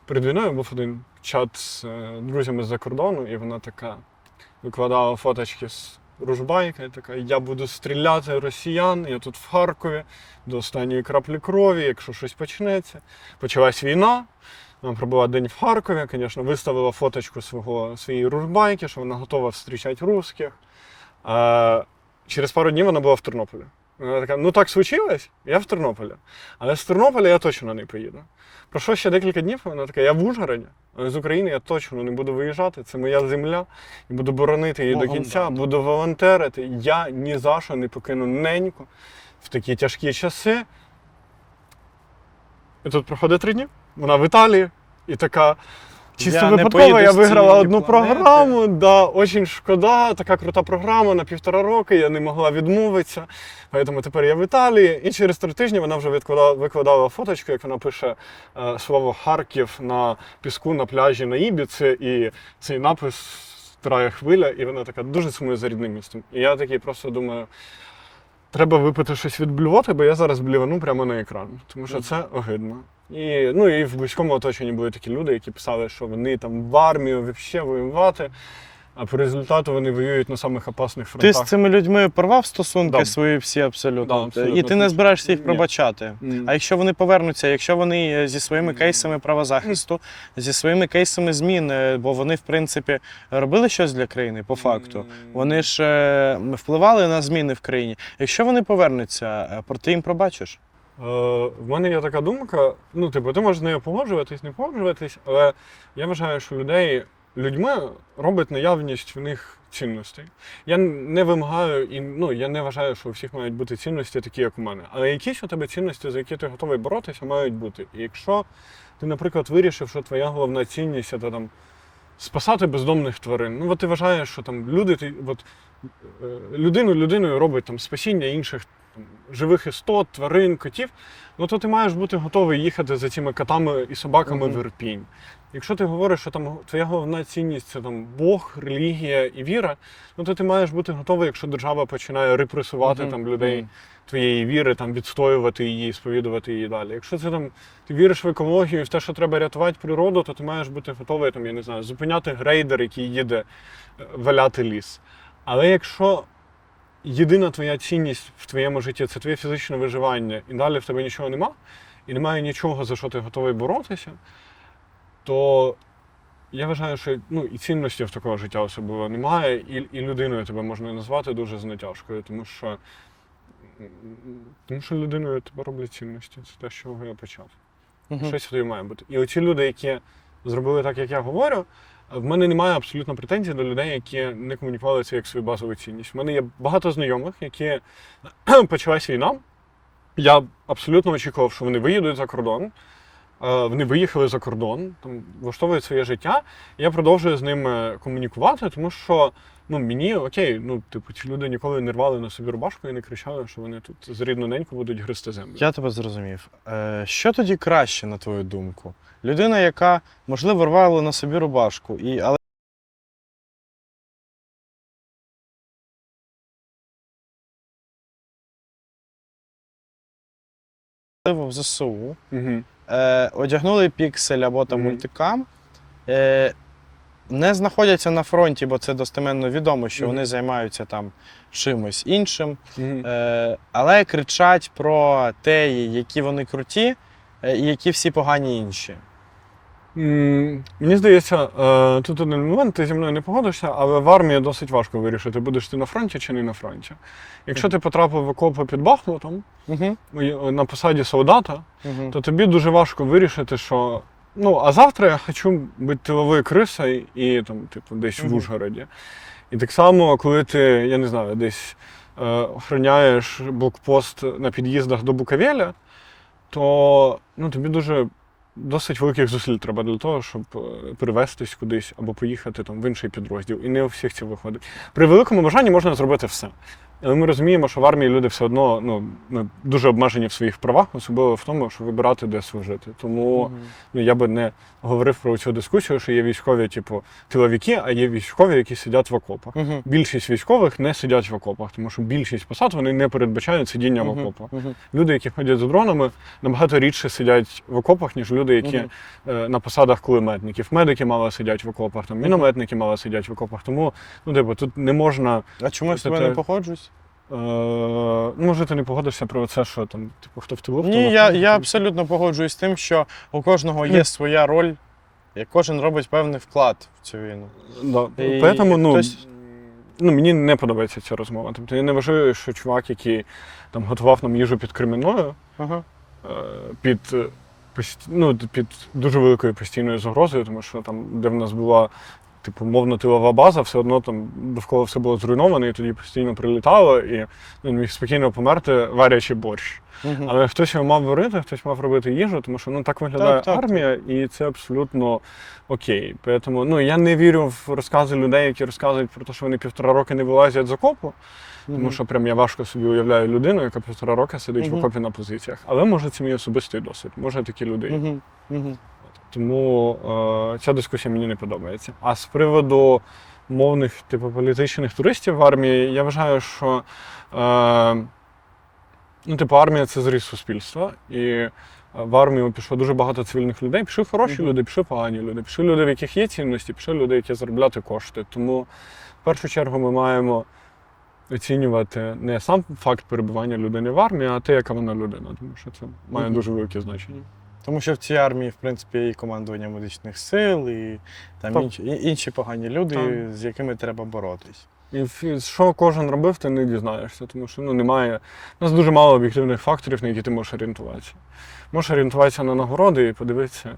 перед війною був один чат з друзями з-за кордону, і вона така викладала фоточки з ружбайки, така: я буду стріляти росіян, я тут в Харкові, до останньої краплі крові, якщо щось почнеться. Почалась війна. Вона пробула день в Харкові, звісно, виставила фоточку своєї ружбайки, що вона готова зустрічати русських. Через пару днів вона була в Тернополі. Вона така: так случилось, я в Тернополі. Але з Тернополя я точно не поїду. Пройшло ще декілька днів, вона така: я в Ужгороді, але з України я точно не буду виїжджати, це моя земля, і буду боронити її до кінця, буду волонтерити. Я ні за що не покину неньку в такі тяжкі часи. І тут проходить 3 дні. Вона в Італії, і така: чисто випадково я виграла одну програму, дуже шкода, така крута програма на 1,5 року, я не могла відмовитися, тому тепер я в Італії. І через 3 тижні вона вже викладала фоточку, як вона пише слово «Харків» на піску на пляжі на Ібіці, і цей напис «Вторая хвиля», і вона така: дуже сумує за рідним містом. І я такий просто думаю, треба випити щось від блювоти, бо я зараз блювану прямо на екран, тому що це огидно. І в близькому оточенні були такі люди, які писали, що вони там в армію взагалі воювати, а по результату вони воюють на самих опасних фронтах. Ти з цими людьми порвав стосунки свої всі абсолютно? Абсолютно. І ти не збираєшся їх пробачати? Ні. А якщо вони повернуться, якщо вони зі своїми кейсами правозахисту, зі своїми кейсами змін, бо вони, в принципі, робили щось для країни, по факту, вони ж впливали на зміни в країні. Якщо вони повернуться, ти їм пробачиш? В мене є така думка, ти можеш з нею погоджуватись, не погоджуватись, але я вважаю, що людьми робить наявність в них цінностей. Я не вимагаю, я не вважаю, що у всіх мають бути цінності такі, як у мене. Але якісь у тебе цінності, за які ти готовий боротися, мають бути. І якщо ти, наприклад, вирішив, що твоя головна цінність – це спасати бездомних тварин, ти вважаєш, що людиною робить спасіння інших там, живих істот, тварин, котів, ну то ти маєш бути готовий їхати за цими котами і собаками в Ірпінь. Якщо ти говориш, що там твоя головна цінність це там Бог, релігія і віра, ну то ти маєш бути готовий, якщо держава починає репресувати там людей твоєї віри, там відстоювати її, сповідувати її далі. Якщо це там ти віриш в екологію і в те, що треба рятувати природу, то ти маєш бути готовий там, я не знаю, зупиняти грейдер, який їде валяти ліс. Але якщо єдина твоя цінність в твоєму житті це твоє фізичне виживання, і далі в тебе нічого нема, і немає нічого, за що ти готовий боротися, то я вважаю, що і цінності в такого життя особливо немає, і людиною тебе можна назвати дуже з натяжкою, тому що людиною тебе роблять цінності. Це те, з чого я почав. Щось в тобі має бути. І оці люди, які зробили так, як я говорю, в мене немає абсолютно претензій до людей, які не комунікували це як свою базову цінність. В мене є багато знайомих, які почалась війна. Я абсолютно очікував, що вони виїдуть за кордон. Вони виїхали за кордон, там, влаштовують своє життя. Я продовжую з ними комунікувати, тому що мені окей, ці люди ніколи не рвали на собі рубашку і не кричали, що вони тут з рідну неньку будуть гризти землю. Я тебе зрозумів. Що тоді краще, на твою думку? Людина, яка, можливо, рвала на собі рубашку, але в ЗСУ, одягнули піксель або там мультикам, не знаходяться на фронті, бо це достеменно відомо, що вони займаються там чимось іншим, але кричать про те, які вони круті, і які всі погані інші. Мені здається, тут один момент, ти зі мною не погодишся, але в армії досить важко вирішити, будеш ти на фронті чи не на фронті. Якщо ти потрапив в окопи під Бахмутом, на посаді солдата, то тобі дуже важко вирішити, що а завтра я хочу бути тиловою крисою і там, десь в Ужгороді. І так само, коли ти, я не знаю, десь охороняєш блокпост на під'їздах до Буковеля, то тобі досить великих зусиль треба для того, щоб перевестись кудись або поїхати там в інший підрозділ. І не у всіх це виходить. При великому бажанні можна зробити все. Але ми розуміємо, що в армії люди все одно дуже обмежені в своїх правах, особливо в тому, щоб вибирати, де служити. Тому я би не говорив про цю дискусію, що є військові, тиловики, а є військові, які сидять в окопах. Більшість військових не сидять в окопах, тому що більшість посад вони не передбачають сидіння в окопах. Люди, які ходять з дронами, набагато рідше сидять в окопах, ніж люди, які на посадах кулеметників. Медики мало сидять в окопах, там мінометники мало сидять в окопах. Тому тут не можна. А чому я з тобою не погоджуюсь? Може, ти не погодишся про це, що там, хто в тилу? Ні, я абсолютно погоджуюсь з тим, що у кожного є своя роль, і кожен робить певний вклад в цю війну. Тому, мені не подобається ця розмова. Тобто я не вважаю, що чувак, який там готував нам їжу під Кремінною, під дуже великою постійною загрозою, тому що там, де в нас була мовно тилова база, все одно там довкола все було зруйноване, і тоді постійно прилітало, і він міг спокійно померти, варячи борщ. Але хтось його мав варити, хтось мав робити їжу, тому що так виглядає армія, і це абсолютно окей. Тому я не вірю в розкази людей, які розказують про те, що вони 1,5 роки не вилазять з окопу, тому що прям я важко собі уявляю людину, яка 1,5 роки сидить в окопі на позиціях. Але може це мій особистий досвід, може такі люди є. Тому ця дискусія мені не подобається. А з приводу мовних, політичних туристів в армії, я вважаю, що армія – це зріз суспільства. І в армію пішло дуже багато цивільних людей. Пішли хороші люди, пішли погані люди. Пішли люди, в яких є цінності, пішли люди, які заробляти кошти. Тому в першу чергу ми маємо оцінювати не сам факт перебування людини в армії, а те, яка вона людина. Тому що це має дуже велике значення. Тому що в цій армії, в принципі, є і командування медичних сил, і там інші погані люди, з якими треба боротись. І що кожен робив, ти не дізнаєшся, тому що немає. У нас дуже мало об'єктивних факторів, на які ти можеш орієнтуватися. Можеш орієнтуватися на нагороди і подивитися,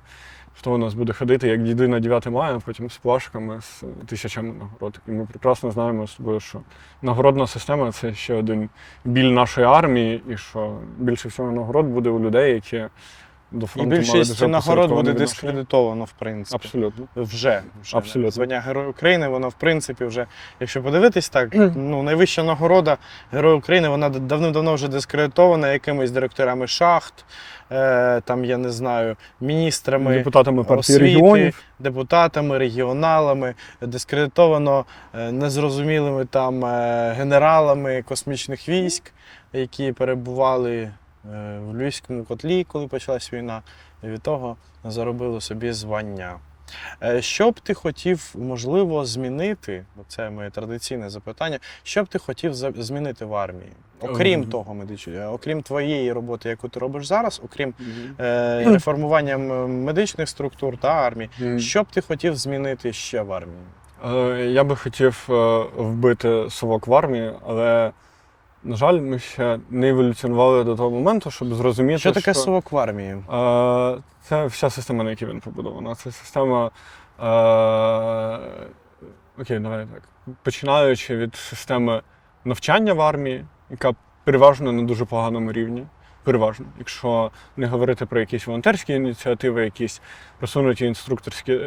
хто у нас буде ходити, як діди на 9 мая, потім з плашками, з тисячами нагород. І ми прекрасно знаємо з тобою, що нагородна система – це ще один біль нашої армії, і що більше всього нагород буде у людей, які до І фронту мали більшість дуже нагород буде посередковане відношення. дискредитовано, в принципі. Абсолютно. Вже. Абсолютно. Звання Герой України, воно в принципі вже, якщо подивитись так, ну найвища нагорода Герой України, вона давним-давно вже дискредитована якимись директорами шахт, там, я не знаю, міністрами, Депутатами партії освіти, регіонів. депутатами, регіоналами, дискредитовано незрозумілими там генералами космічних військ, які перебували в Львівському котлі, коли почалась війна, і від того заробили собі звання. Що б ти хотів, можливо, змінити, це моє традиційне запитання, що б ти хотів змінити в армії? Окрім того, окрім твоєї роботи, яку ти робиш зараз, окрім реформування медичних структур та армії, що б ти хотів змінити ще в армії? Я би хотів вбити совок в армії, але, на жаль, ми ще не еволюціонували до того моменту, щоб зрозуміти, Що таке совок в армії? Це вся система, на якій він побудована. Це система, окей, давай так. Починаючи від системи навчання в армії, яка переважно на дуже поганому рівні. Переважно, якщо не говорити про якісь волонтерські ініціативи, якісь просунуті інструкторські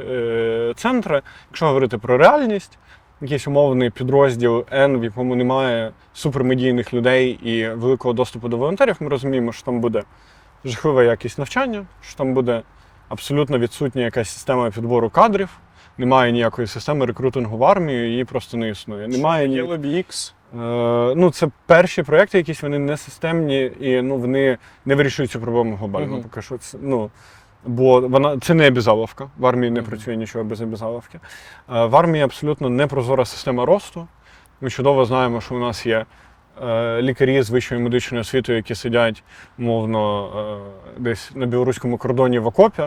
центри, якщо говорити про реальність, якийсь умовний підрозділ N, в якому немає супермедійних людей і великого доступу до волонтерів, ми розуміємо, що там буде жахлива якість навчання, що там буде абсолютно відсутня якась система підбору кадрів, немає ніякої системи рекрутингу в армію, її просто не існує. Немає Є LobbyX? Ну, це перші проєкти, якісь вони не системні і вони не вирішують цю проблему глобально. Поки що це, бо це не обязаловка. В армії не працює нічого без обязаловки. В армії абсолютно непрозора система росту. Ми чудово знаємо, що у нас є лікарі з вищою медичною освітою, які сидять, умовно, десь на білоруському кордоні в окопі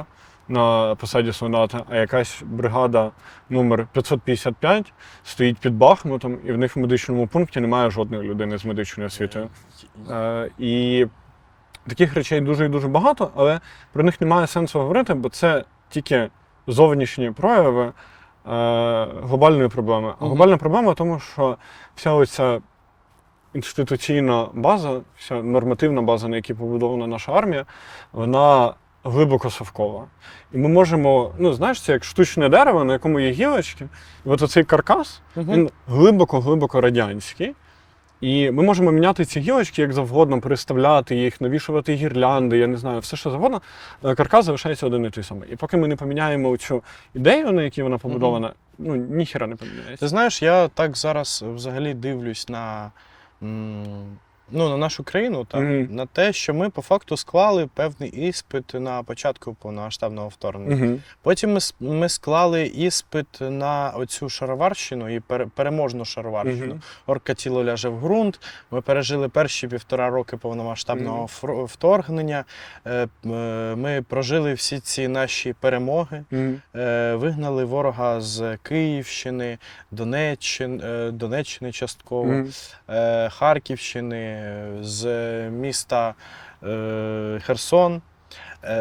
на посаді солдата, а якась бригада номер 555 стоїть під Бахмутом, і в них в медичному пункті немає жодної людини з медичною освітою. І таких речей дуже і дуже багато, але про них немає сенсу говорити, бо це тільки зовнішні прояви глобальної проблеми. А глобальна проблема в тому, що вся оця інституційна база, вся нормативна база, на якій побудована наша армія, вона глибоко совкова. І ми можемо, знаєш, це як штучне дерево, на якому є гілочки, і от оцей каркас, він глибоко-глибоко радянський. І ми можемо міняти ці гілочки як завгодно, переставляти їх, навішувати гірлянди, я не знаю, все що завгодно, але каркас залишається один і той самий. І поки ми не поміняємо цю ідею, на якій вона побудована, ніхіра не поміняється. Ти знаєш, я так зараз взагалі дивлюсь на нашу країну, на те, що ми по факту склали певний іспит на початку повномасштабного вторгнення. Потім ми склали іспит на оцю шароварщину і переможну шароварщину. Орка тіло ляже в ґрунт. Ми пережили перші 1,5 роки повномасштабного вторгнення. Ми прожили всі ці наші перемоги, вигнали ворога з Київщини, Донеччини частково, Харківщини, з міста Херсон.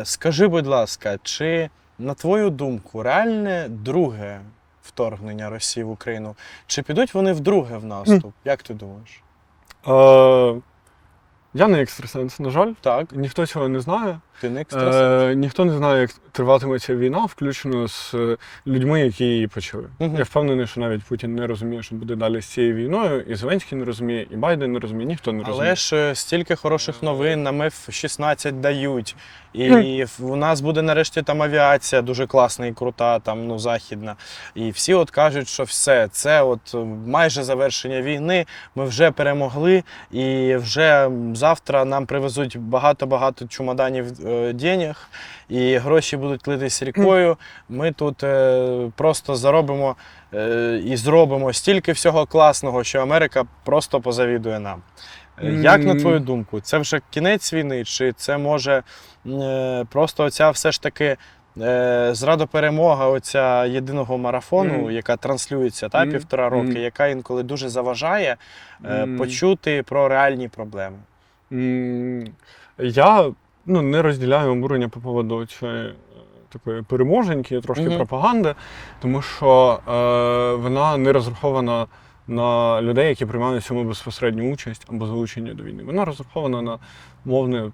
Скажи, будь ласка, чи, на твою думку, реальне друге вторгнення Росії в Україну? Чи підуть вони вдруге в наступ? Як ти думаєш? Я не екстрасенс, на жаль. Так. Ніхто цього не знає. Ти не екстрасенс? Ніхто не знає, як триватиме ця війна, включно з людьми, які її почали. Я впевнений, що навіть Путін не розуміє, що буде далі з цією війною, і Зеленський не розуміє, і Байден не розуміє, ніхто не розуміє. Але ж стільки хороших новин нам F-16 дають. І у нас буде нарешті там авіація дуже класна і крута, там, західна. І всі от кажуть, що все, це от майже завершення війни, ми вже перемогли, і вже завтра нам привезуть багато-багато чемоданів денег, і гроші будуть литись рікою. Ми тут просто заробимо і зробимо стільки всього класного, що Америка просто позавідує нам. Як, на твою думку, це вже кінець війни, чи це може просто оця все ж таки зрадоперемога оця єдиного марафону, яка транслюється 1,5 роки, яка інколи дуже заважає почути про реальні проблеми? Я не розділяю обурення по поводу цієї такої переможеньки, трошки пропаганди, тому що вона не розрахована на людей, які приймають в цьому безпосередню участь або залучення до війни. Вона розрахована на мовне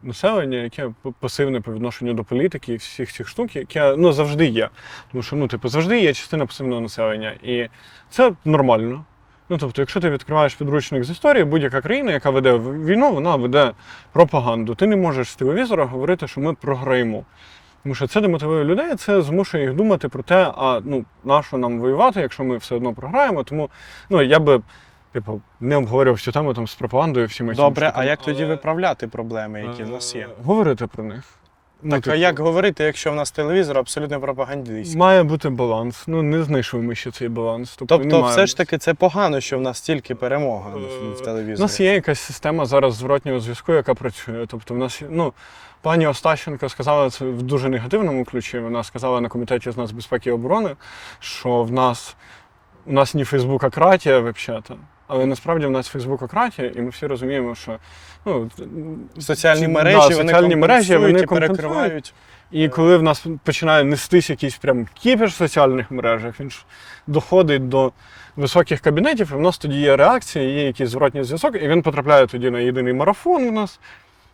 населення, яке пасивне по відношенню до політики і всіх цих штук, яке ну, завжди є. Тому що ну, типу, завжди є частина пасивного населення. І це нормально. Ну, тобто, якщо ти відкриваєш підручник з історії, будь-яка країна, яка веде війну, вона веде пропаганду. Ти не можеш з телевізора говорити, що ми програємо. Тому що це демотивує людей, це змушує їх думати про те, а ну, на що нам воювати, якщо ми все одно програємо. Тому ну, я би типу, не обговорював цю тему там, з пропагандою всіма цими Добре, а штуками, як тоді але, виправляти проблеми, які в нас є? Говорити про них. Ну, Так, а типу, як говорити, якщо в нас телевізор абсолютно пропагандистський? має бути баланс. Ну, не знайшли ми ще цей баланс. Тобто, Тобто, все ж таки, це погано, що в нас тільки перемога в У телевізорі. нас є якась система зараз зворотнього зв'язку, яка працює. Тобто, в нас, ну, пані Остащенко сказала це в дуже негативному ключі. Вона сказала на комітеті з нацбезпеки і оборони, що у нас не фейсбукократія, взагалі. Але насправді в нас фейсбукократія, і ми всі розуміємо, що ну, Соціальні ці- мережі, да, вони соціальні мережі, компенсують вони і перекривають. І коли в нас починає нестись якийсь прям кіпіш в соціальних мережах, він ж доходить до високих кабінетів, і в нас тоді є реакція, є якийсь зворотній зв'язок, і він потрапляє тоді на єдиний марафон у нас,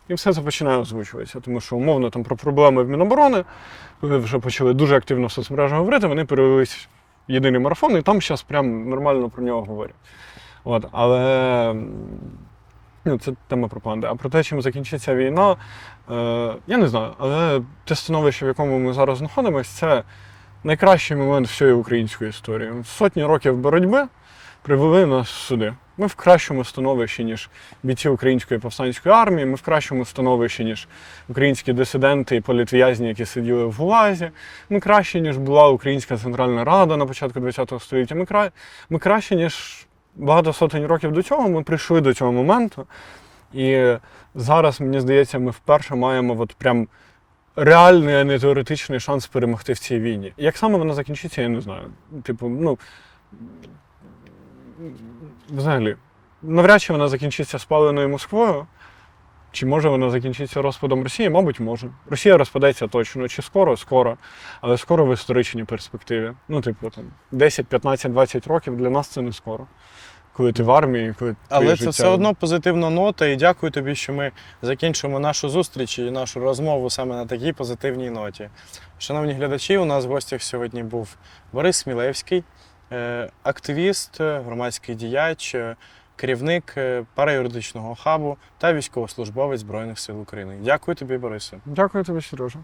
і все це починає озвучуватися. Тому що умовно там про проблеми в Міноборони, коли вже почали дуже активно в соцмережах говорити, вони перевелись в єдиний марафон, і там зараз прям нормально про нього говорять. От, але ну, це тема пропаганди. А про те, чим закінчиться війна, я не знаю. Але те становище, в якому ми зараз знаходимося, це найкращий момент всієї української історії. Сотні років боротьби привели нас сюди. Ми в кращому становищі, ніж бійці української повстанської армії, ми в кращому становищі, ніж українські дисиденти і політв'язні, які сиділи в ГУЛАЗі. Ми краще, ніж була Українська Центральна Рада на початку ХХ століття. Ми краще, ніж багато сотень років до цього. Ми прийшли до цього моменту. І зараз, мені здається, ми вперше маємо от прям реальний, а не теоретичний шанс перемогти в цій війні. Як саме вона закінчиться, я не знаю. Типу, ну, взагалі, навряд чи вона закінчиться спаленою Москвою. Чи може вона закінчиться розпадом Росії? Мабуть, може. Росія розпадеться точно. Чи скоро? Скоро. Але скоро в історичній перспективі. Ну, типу, там, 10, 15, 20 років для нас це не скоро. Коли ти в армії, коли Але твоє це життя... все одно позитивна нота, і дякую тобі, що ми закінчимо нашу зустріч і нашу розмову саме на такій позитивній ноті. Шановні глядачі, у нас в гостях сьогодні був Борис Смілевський, активіст, громадський діяч, керівник параюридичного хабу та військовослужбовець Збройних сил України. Дякую тобі, Борисе. Дякую тобі, Сережа.